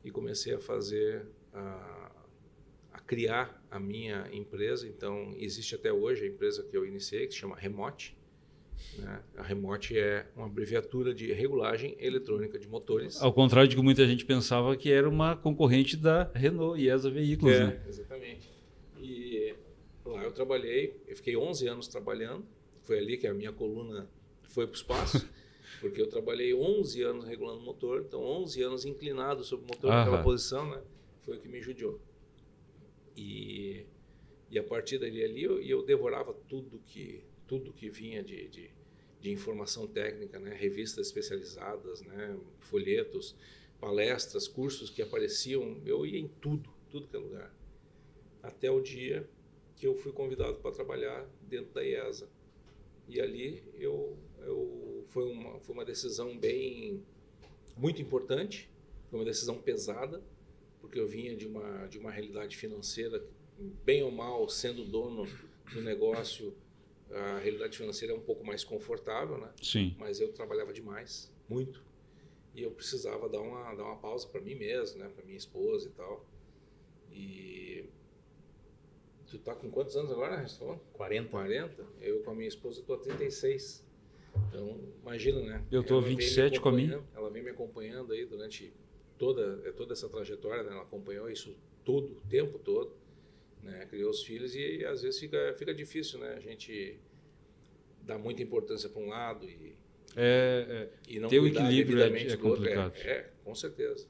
e comecei a fazer, a criar a minha empresa. Então, existe até hoje a empresa que eu iniciei, que se chama Remote. Né? A Remote é uma abreviatura de regulagem eletrônica de motores. Ao contrário de que muita gente pensava que era uma concorrente da Renault e IESA Veículos, né? Exatamente. E lá eu trabalhei, eu fiquei 11 anos trabalhando, foi ali que a minha coluna foi para o espaço. Porque eu trabalhei 11 anos regulando motor, então 11 anos inclinado sobre o motor naquela posição, né? Foi o que me judiou. E a partir dali ali eu devorava tudo que vinha de informação técnica, né? Revistas especializadas, né? Folhetos, palestras, cursos que apareciam, eu ia em tudo que é lugar. Até o dia que eu fui convidado para trabalhar dentro da IESA. E ali foi uma decisão muito importante, foi uma decisão pesada, porque eu vinha de uma realidade financeira, bem ou mal, sendo dono do negócio, a realidade financeira é um pouco mais confortável, né? Sim. Mas eu trabalhava demais, muito, e eu precisava dar uma pausa para mim mesmo, né? Para minha esposa e tal. E tu tá com quantos anos agora, Reston? 40. Eu com a minha esposa tô há 36. Então, imagina, né? Eu tô há 27 com a minha. Ela vem me acompanhando aí durante toda essa trajetória, né? Ela acompanhou isso tudo, o tempo todo, né? Criou os filhos e às vezes fica difícil, né? A gente dá muita importância para um lado e não ter o cuidar equilíbrio devidamente é do outro. complicado. Com certeza.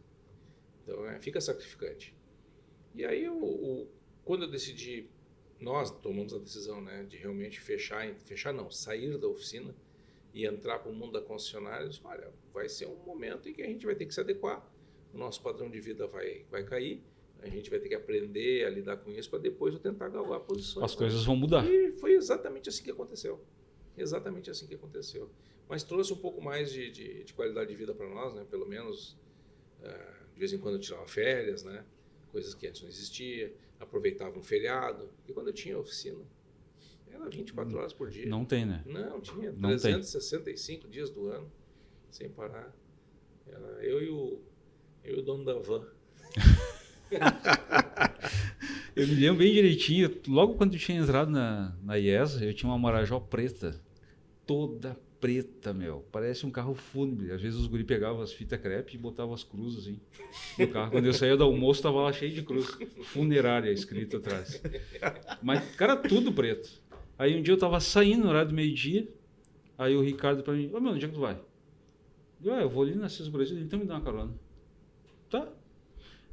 Então, fica sacrificante. E aí, quando eu decidi, nós tomamos a decisão, né, de realmente sair da oficina e entrar para o mundo da concessionária. Eu disse, olha, vai ser um momento em que a gente vai ter que se adequar, o nosso padrão de vida vai cair, a gente vai ter que aprender a lidar com isso para depois eu tentar galgar posições. As coisas vão mudar. E foi exatamente assim que aconteceu. Exatamente assim que aconteceu. Mas trouxe um pouco mais de qualidade de vida para nós, né? Pelo menos de vez em quando eu tirava férias, né? Coisas que antes não existia, aproveitava um feriado, porque quando eu tinha oficina, era 24 horas por dia. Não tem, né? Não, tinha Não 365 dias do ano, sem parar. Era eu e o dono da van. Eu me lembro bem direitinho, logo quando eu tinha entrado na IESA, eu tinha uma Marajó preta, toda preta, meu. Parece um carro fúnebre. Às vezes os guri pegavam as fitas crepe e botavam as cruzes assim, no carro. Quando eu saía do almoço, estava lá cheio de cruz. Funerária escrito atrás. Mas, cara, tudo preto. Aí um dia eu estava saindo no horário do meio-dia, aí o Ricardo para mim, meu, onde é que tu vai? Eu vou ali na Cis Brasil, então me dá uma carona. Tá.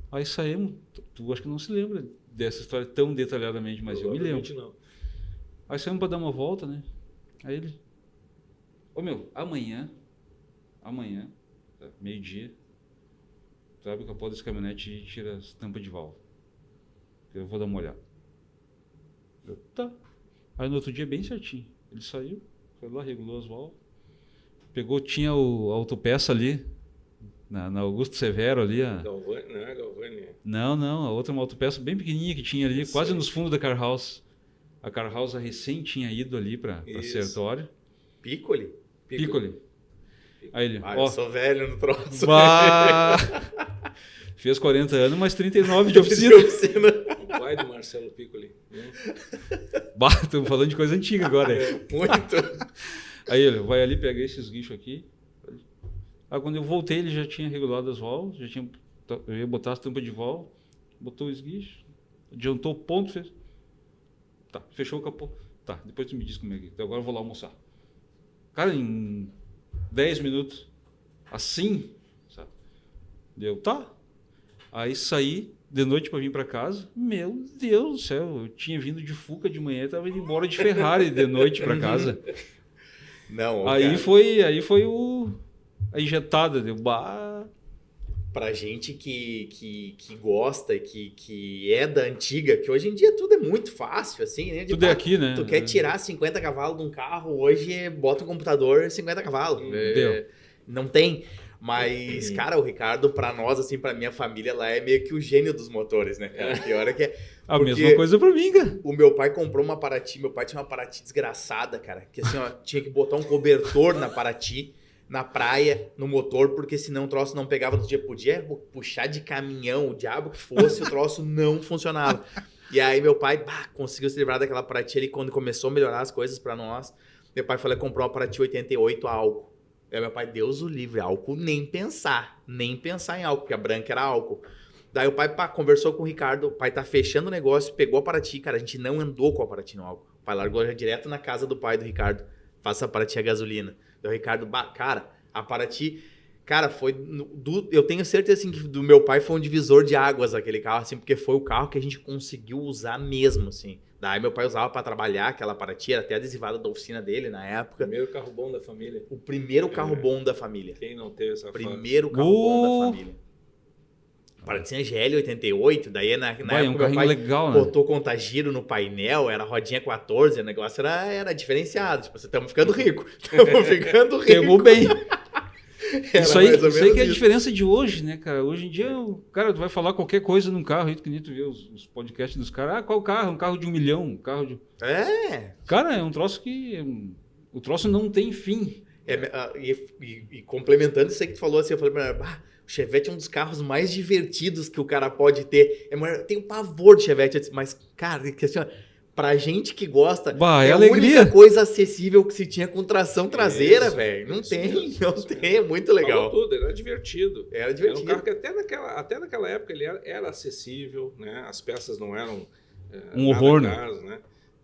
Aí saímos, tu acho que não se lembra dessa história tão detalhadamente, mas eu me lembro. Não. Aí saímos para dar uma volta, né? Aí ele... amanhã, meio-dia, sabe, o capô desse caminhonete e tira as tampas de válvula. Eu vou dar uma olhada. Tá. Aí no outro dia, bem certinho, ele saiu, foi lá, regulou as válvulas, tinha a autopeça ali, na Augusto Severo ali. Galvani, não é Galvani? Não, a outra é uma autopeça bem pequenininha que tinha ali, quase nos fundos da Car House. A Car House recém tinha ido ali para Sertório. Piccoli. Aí ele, eu sou velho no troço. Fez 40 anos, mas 39 de oficina. O pai do Marcelo Piccoli. Estamos falando de coisa antiga agora. Muito. Aí ele, vai ali, pega esses guichos aqui. Aí quando eu voltei, ele já tinha regulado as válvulas, eu ia botar as tampas de válvula, botou os guichos, adiantou o ponto, fez. Tá, fechou o capô. Tá, depois tu me diz como é que. Então agora eu vou lá almoçar. Cara, em 10 minutos, assim, sabe? Deu, tá. Aí saí de noite para vir para casa. Meu Deus do céu, eu tinha vindo de Fuca de manhã e tava indo embora de Ferrari de noite para casa. Não, aí cara. foi a injetada, deu Pra gente que gosta, que é da antiga, que hoje em dia tudo é muito fácil, assim, né? Tudo é aqui, né? Tu quer tirar 50 cavalos de um carro, hoje bota o computador 50 cavalos. Não tem. Mas, cara, o Ricardo, pra nós, assim, pra minha família, lá é meio que o gênio dos motores, né, cara? Que hora que é... A mesma coisa pra mim, cara. O meu pai comprou uma Paraty, meu pai tinha uma Paraty desgraçada, cara, que assim, ó, tinha que botar um cobertor na Paraty, na praia, no motor, porque senão o troço não pegava do dia. Podia puxar de caminhão, o diabo que fosse, o troço não funcionava. E aí meu pai conseguiu se livrar daquela Paraty ali quando começou a melhorar as coisas pra nós. Meu pai falou que comprou uma Paraty 88 a álcool. Aí meu pai, Deus o livre, álcool nem pensar em álcool, porque a branca era álcool. Daí o pai conversou com o Ricardo, o pai tá fechando o negócio, pegou a Paraty, cara, a gente não andou com a Paraty no álcool. O pai largou já direto na casa do pai do Ricardo, faça a Paraty a gasolina. Daí o Ricardo, cara, A Paraty, cara, eu tenho certeza assim, que do meu pai foi um divisor de águas aquele carro, assim, porque foi o carro que a gente conseguiu usar mesmo, assim. Daí meu pai usava para trabalhar aquela Paraty, era até adesivada da oficina dele na época. Primeiro carro bom da família. O primeiro carro bom da família. Quem não teve essa Primeiro carro bom da família. Paraty GL 88, daí na época um meu pai legal, né? botou contagiro no painel, era rodinha 14, o negócio era diferenciado. Tipo, você estamos ficando rico. Estamos ficando rico. Pegou bem. Isso aí que é a isso. diferença de hoje, né, cara? Hoje em dia, tu vai falar qualquer coisa num carro, aí que nem tu vê os podcasts dos caras. Qual carro? Um carro de 1 milhão, um carro de... Cara, é um troço que... O troço não tem fim. E complementando isso aí que tu falou, assim, eu falei pra ela, o Chevette é um dos carros mais divertidos que o cara pode ter. Eu tenho pavor de Chevette, eu disse, mas, cara, que assim, ó, pra gente que gosta, é a alegria. única coisa acessível que se tinha com tração traseira, velho. Não tem, é muito legal. Falou tudo, era divertido. Era divertido. Era um carro que até naquela época ele era acessível, né? As peças não eram um horror, caras, né?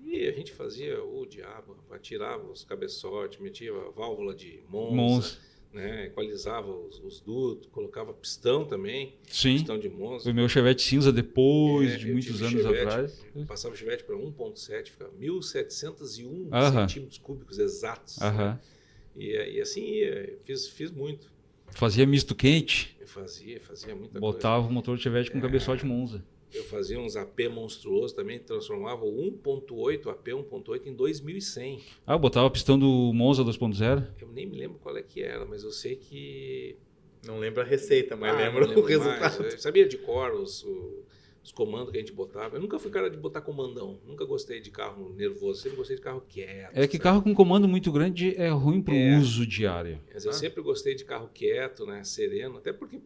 E a gente fazia o diabo, tirava os cabeçotes, metia a válvula de Monza. Né, equalizava os dutos, colocava pistão também. Sim. Pistão de Monza. O meu Chevette cinza depois de muitos anos atrás. Passava o Chevette para 1.7, ficava 1.701 centímetros cúbicos exatos. Né? E assim ia, fiz muito. Fazia misto quente? Eu fazia muita coisa. Botava o motor do Chevette com cabeçote Monza. Eu fazia uns AP monstruosos também, transformava o 1.8, AP 1.8 em 2100. Eu botava pistão do Monza 2.0? Eu nem me lembro qual é que era, mas eu sei que... Não lembro a receita, mas lembro o resultado. Eu sabia de cor os comandos que a gente botava. Eu nunca fui cara de botar comandão. Nunca gostei de carro nervoso. Sempre gostei de carro quieto. É que carro com comando muito grande é ruim para o uso diário. Mas eu sempre gostei de carro quieto, né, sereno. Até porque,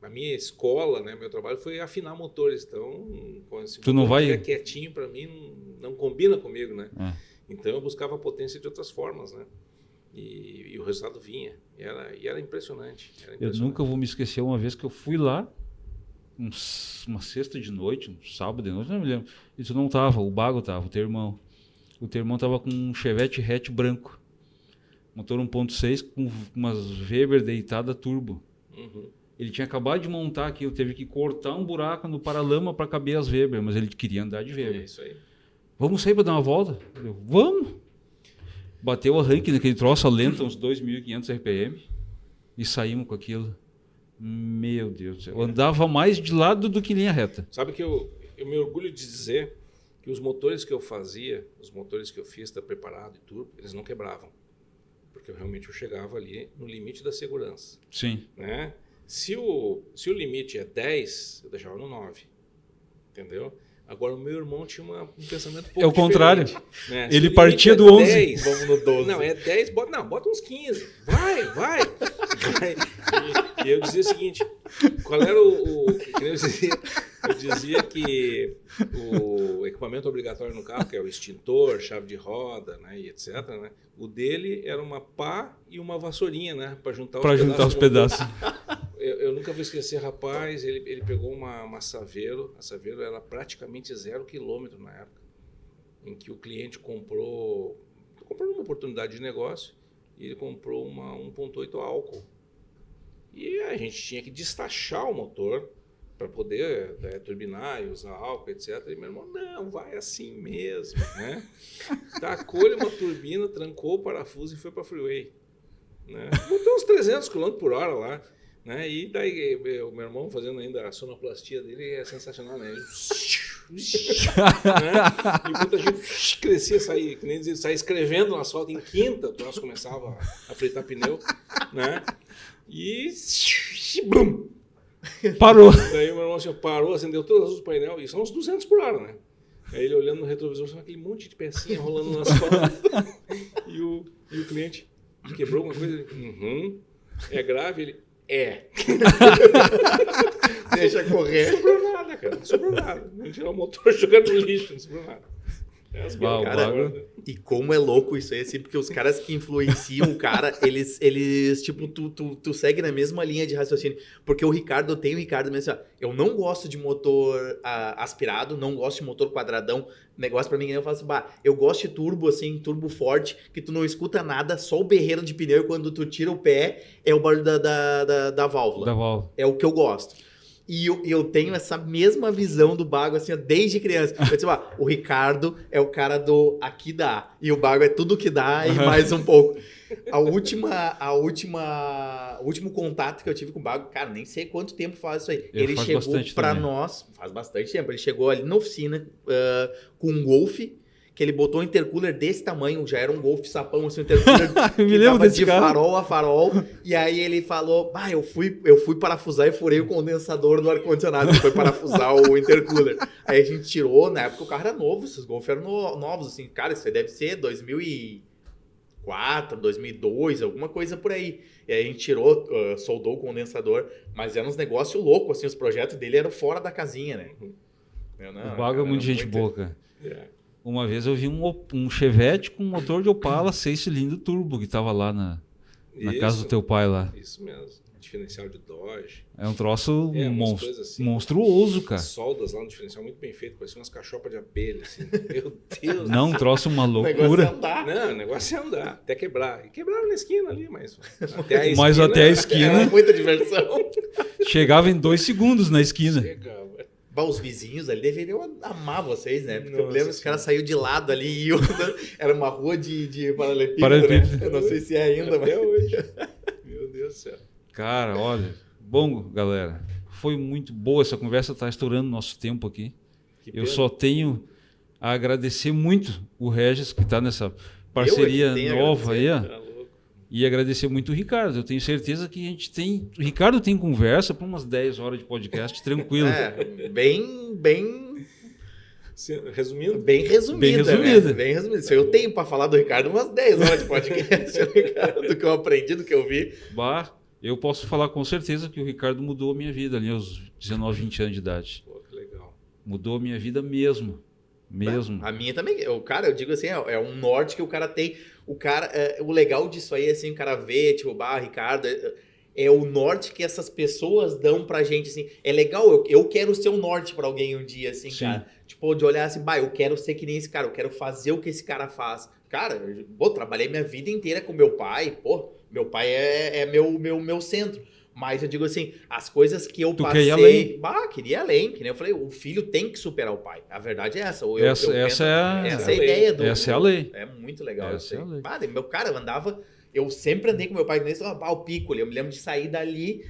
a minha escola, né, meu trabalho foi afinar motores. Então, se tu não vai quietinho, para mim, não combina comigo, né? Então, eu buscava a potência de outras formas, né? E o resultado vinha. E era impressionante. Eu nunca vou me esquecer uma vez que eu fui lá, uma sexta de noite, um sábado de noite, não me lembro. Isso não tava, o Bago tava, o teu irmão. O teu irmão tava com um Chevette hatch branco. Motor 1.6 com umas Weber deitada turbo. Ele tinha acabado de montar aqui, eu teve que cortar um buraco no paralama para caber as Weber, mas ele queria andar de Weber. É isso aí. Vamos sair para dar uma volta? Vamos! Bateu o arranque naquele troço lento, uns 2.500 RPM, e saímos com aquilo. Meu Deus do céu. Eu andava mais de lado do que linha reta. Sabe que eu me orgulho de dizer que os motores que eu fazia, os motores que eu fiz da Preparado e turbo, eles não quebravam. Porque eu chegava ali no limite da segurança. Sim. Né? Se o limite é 10, eu deixava no 9. Entendeu? Agora, o meu irmão tinha um pensamento um pouco É o contrário. Né? Ele partia do 11. 10, vamos no 12. Não, é 10, bota uns 15. Vai. E eu dizia o seguinte, qual era eu dizia que o equipamento obrigatório no carro, que é o extintor, chave de roda, né, e etc., né, o dele era uma pá e uma vassourinha, né, para juntar os pedaços. Eu nunca vou esquecer, rapaz, ele pegou uma Saveiro, a Saveiro era praticamente 0 km na época, em que o cliente comprou uma oportunidade de negócio e ele comprou uma 1.8 álcool. E a gente tinha que destachar o motor para poder turbinar e usar álcool, etc. E meu irmão, não, vai assim mesmo, né? Tacou-lhe uma turbina, trancou o parafuso e foi para a freeway. Né? Botou uns 300 km por hora lá. Né? E daí o meu irmão fazendo ainda a sonoplastia dele é sensacional, né? Ele... né? Enquanto a gente crescia, saía escrevendo no asfalto em quinta, o troço começava a fritar pneu, né? E blum! Parou. Daí o meu irmão assim, parou, acendeu todas as luzes do painel e são uns 200 por hora, né? Aí ele olhando no retrovisor, só aquele monte de pecinha rolando no asfalto. E o cliente quebrou alguma coisa, ele, é grave, ele... Deixa correr. Não sobrou nada, cara. Não sobrou nada. Não tirou o motor e jogar no lixo, não sobrou nada. As Bah, o cara, Bago- E como é louco isso aí, assim, porque os caras que influenciam o cara, eles tipo, tu segue na mesma linha de raciocínio. Porque eu tenho o Ricardo mesmo assim, ó, eu não gosto de motor aspirado, não gosto de motor quadradão. Negócio pra mim, eu falo assim, bah, eu gosto de turbo, assim, turbo forte, que tu não escuta nada, só o berreiro de pneu, e quando tu tira o pé, é o barulho da válvula. Da Val. É o que eu gosto. E eu tenho essa mesma visão do Bago, assim, ó, desde criança. Eu disse, o Ricardo é o cara do aqui dá. E o Bago é tudo que dá e mais um pouco. O último contato que eu tive com o Bago, cara, nem sei quanto tempo faz isso aí. Ele Faz chegou bastante pra também. nós, faz bastante tempo, ele chegou ali na oficina com um Golf, que ele botou um intercooler desse tamanho, já era um Golf sapão, assim, um intercooler Eu me que lembro tava desse de carro. farol a farol, e aí ele falou, eu fui parafusar e furei o condensador do ar-condicionado, que foi parafusar o intercooler. Aí a gente tirou, na época o carro era novo, esses Golf eram novos, assim, cara, isso aí deve ser 2004, 2002, alguma coisa por aí. E aí a gente tirou, soldou o condensador, mas eram uns negócios loucos, assim, os projetos dele eram fora da casinha, né? O Bago é muito gente boa, cara. É. Uma vez eu vi um Chevette com motor de Opala 6 cilindros turbo que tava lá na casa do teu pai lá. Isso mesmo. Diferencial de Dodge. É um troço Umas coisas assim. monstruoso, cara. Soldas lá no diferencial muito bem feito, parecia umas cachopas de abelha, assim. Meu Deus Não, um do céu. troço uma O negócio é loucura. andar. Não, o negócio é andar, até quebrar. E quebrava na esquina ali, mas até a esquina. Mas até a Era esquina muita diversão. chegava em 2 segundos na esquina. Chegava. Os vizinhos ali deveriam amar vocês, né? Porque eu Nossa lembro que os caras saíram de lado ali e iam, era uma rua de paralelepípedo, Paralelepípedo. né? Eu não sei se é ainda, Até mas... hoje. Meu Deus do céu. Cara, olha. Bom, galera, foi muito boa essa conversa, tá estourando nosso tempo aqui. Que Eu pena. só tenho a agradecer muito o Regis, que está nessa parceria tenho a nova aí, ó. Tá louco. E agradecer muito o Ricardo. Eu tenho certeza que a gente tem. O Ricardo tem conversa para umas 10 horas de podcast, tranquilo. Bem Resumindo, resumida, Bem resumida. né? Bem resumida. Se eu tenho pra falar do Ricardo umas 10 horas de podcast, do que eu aprendi, do que eu vi. Bah, eu posso falar com certeza que o Ricardo mudou a minha vida ali aos 19, 20 anos de idade. pô, que legal. Mudou a minha vida mesmo. Mesmo. A minha também. O cara, eu digo assim, é um norte que o cara tem. O cara, o legal disso aí, assim, o cara vê, tipo, Ricardo, é o norte que essas pessoas dão pra gente, assim. É legal, eu quero ser um norte pra alguém um dia, assim, Sim. cara. Tipo, de olhar assim, eu quero ser que nem esse cara, eu quero fazer o que esse cara faz. Cara, trabalhei minha vida inteira com meu pai, meu pai é meu centro. Mas eu digo assim, as coisas que eu Tu passei... quer ir além? Queria ir além. Que nem eu falei, o filho tem que superar o pai. A verdade é essa. Essa é a ideia do... Essa é a lei. É muito legal Essa isso aí. é a lei. Meu cara, eu andava... Eu sempre andei com meu pai nesse... o Piccoli. Eu me lembro de sair dali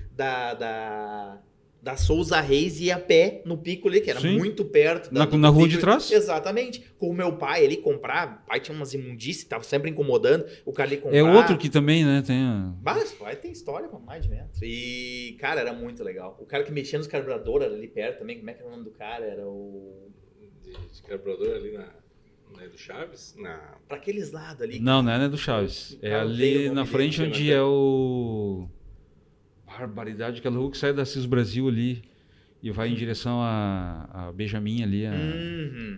da Souza Reis e ir a pé no Piccoli, que era Sim. muito perto. Na do rua de Piccoli. trás? Exatamente. Com o meu pai, ele comprar... O pai tinha umas imundícias, tava sempre incomodando. O cara ali comprar... É outro que também, né? Tem a... Mas vai ter história pra mais de metro. E, cara, era muito legal. O cara que mexia nos carburadores ali perto também, como é que era o nome do cara? Era o... De carburador ali na do Chaves? Pra aqueles lados ali. Não é do Chaves. É Cara, ali veio o na nome frente dele, onde né? é o... Barbaridade, aquela rua que sai da Cis Brasil ali e vai em direção a Benjamin ali. Uhum.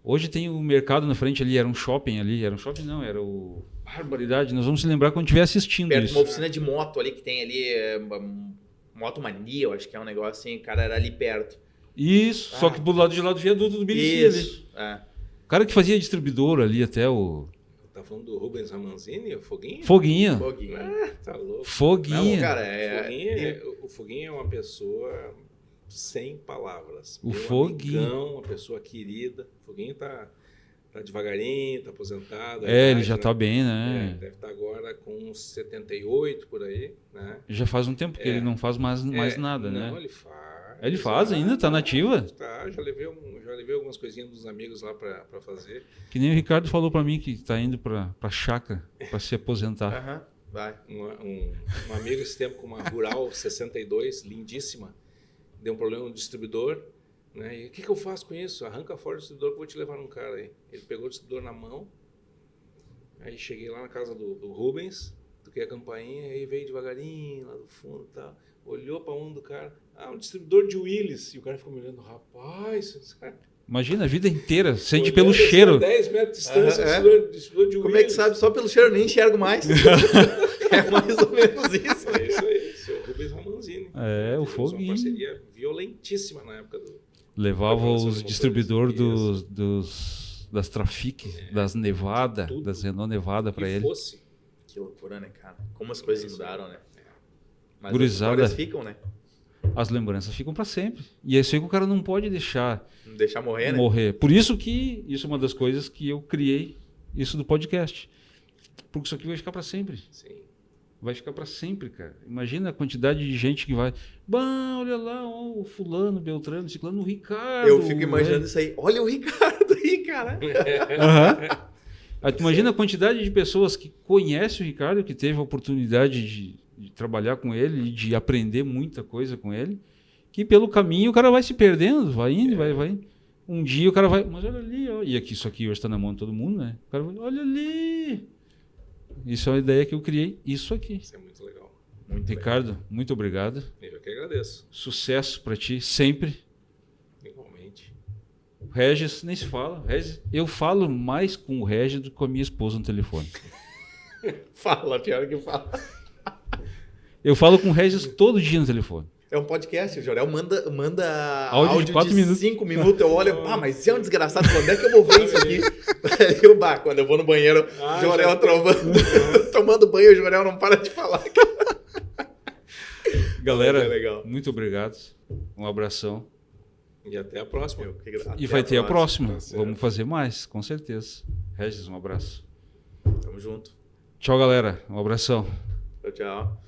Hoje tem o mercado na frente ali, era um shopping ali. Era um shopping não, era o... Barbaridade, nós vamos se lembrar quando estiver assistindo Perto de isso. uma oficina de moto ali que tem ali, Moto Mania, eu acho que é um negócio assim, cara, era ali perto. Isso, só que do lado de lá do viaduto do Birici ali. Isso. O cara que fazia distribuidor ali até o... Tá falando do Rubens Ramanzini, o Foguinho? Foguinha. Foguinho. Tá louco. Foguinha. Não, cara, O Foguinho é uma pessoa sem palavras. O Meu Foguinho. amigão, uma pessoa querida. O Foguinho tá devagarinho, tá aposentado. Ele já tá bem, né? Deve estar agora com uns 78 por aí, né? Já faz um tempo que ele não faz mais nada, não, né? ele faz. Ele faz ainda? Tá nativa? Tá, já levei algumas coisinhas dos amigos lá pra fazer. Que nem o Ricardo falou pra mim que tá indo pra chácara pra se aposentar. Aham, vai. Um amigo esse tempo com uma Rural 62, lindíssima, deu um problema no distribuidor, né? E o que eu faço com isso? Arranca fora o distribuidor que eu vou te levar num cara aí. Ele pegou o distribuidor na mão, aí cheguei lá na casa do Rubens, toquei a campainha, aí veio devagarinho lá do fundo e tal, olhou pra mão do cara, um distribuidor de Willis, e o cara ficou me olhando, rapaz, Imagina, a vida inteira, sente pelo cheiro. 10 metros de distância, distribuidor de Como é que sabe? Só pelo cheiro eu nem enxergo mais. É mais ou menos isso. É isso aí, seu Rubens Ramanzini. O Foguinho. Uma parceria violentíssima na época do... Levava os distribuidores das Trafic, das Nevada, tudo. das Renault Nevada para ele. Fosse. Que loucura, né, cara? Como as coisas mudaram, né? Mas Gurizada. as histórias ficam, né? As lembranças ficam para sempre. E é isso aí que o cara não pode deixar Não deixar morrer, né? morrer. Por isso isso é uma das coisas que eu criei, isso do podcast. Porque isso aqui vai ficar para sempre. Sim. Vai ficar para sempre, cara. Imagina a quantidade de gente que vai... Bah, olha lá, ó, o fulano, Beltrano, Ciclano, o Ricardo. Eu fico imaginando isso aí. Olha o Ricardo aí, cara. Aí tu imagina a quantidade de pessoas que conhecem o Ricardo, que teve a oportunidade de trabalhar com ele e de aprender muita coisa com ele, que pelo caminho o cara vai se perdendo, vai indo, vai indo. Um dia o cara vai... Mas olha ali, ó. E aqui, isso aqui hoje está na mão de todo mundo, né? O cara vai... Olha ali... Isso é uma ideia que eu criei, isso aqui. Isso é muito legal. Muito Ricardo, legal. muito obrigado. Eu que agradeço. Sucesso para ti, sempre. Igualmente. O Regis, nem se fala. Regis, eu falo mais com o Regis do que com a minha esposa no telefone. Fala, pior que fala. Eu falo com o Regis todo dia no telefone. É um podcast, o Jorel manda Áudio de 4 minutos. 5 minutos, eu olho, mas é um desgraçado, quando é que eu vou ver isso aqui? Quando eu vou no banheiro, Jorel tomando banho, o Jorel não para de falar. Galera, legal. muito obrigado. Um abração. E até a próxima. E vai ter a próxima. Tá certo. Vamos fazer mais, com certeza. Regis, um abraço. Tamo junto. Tchau, galera. Um abração. Tchau, tchau.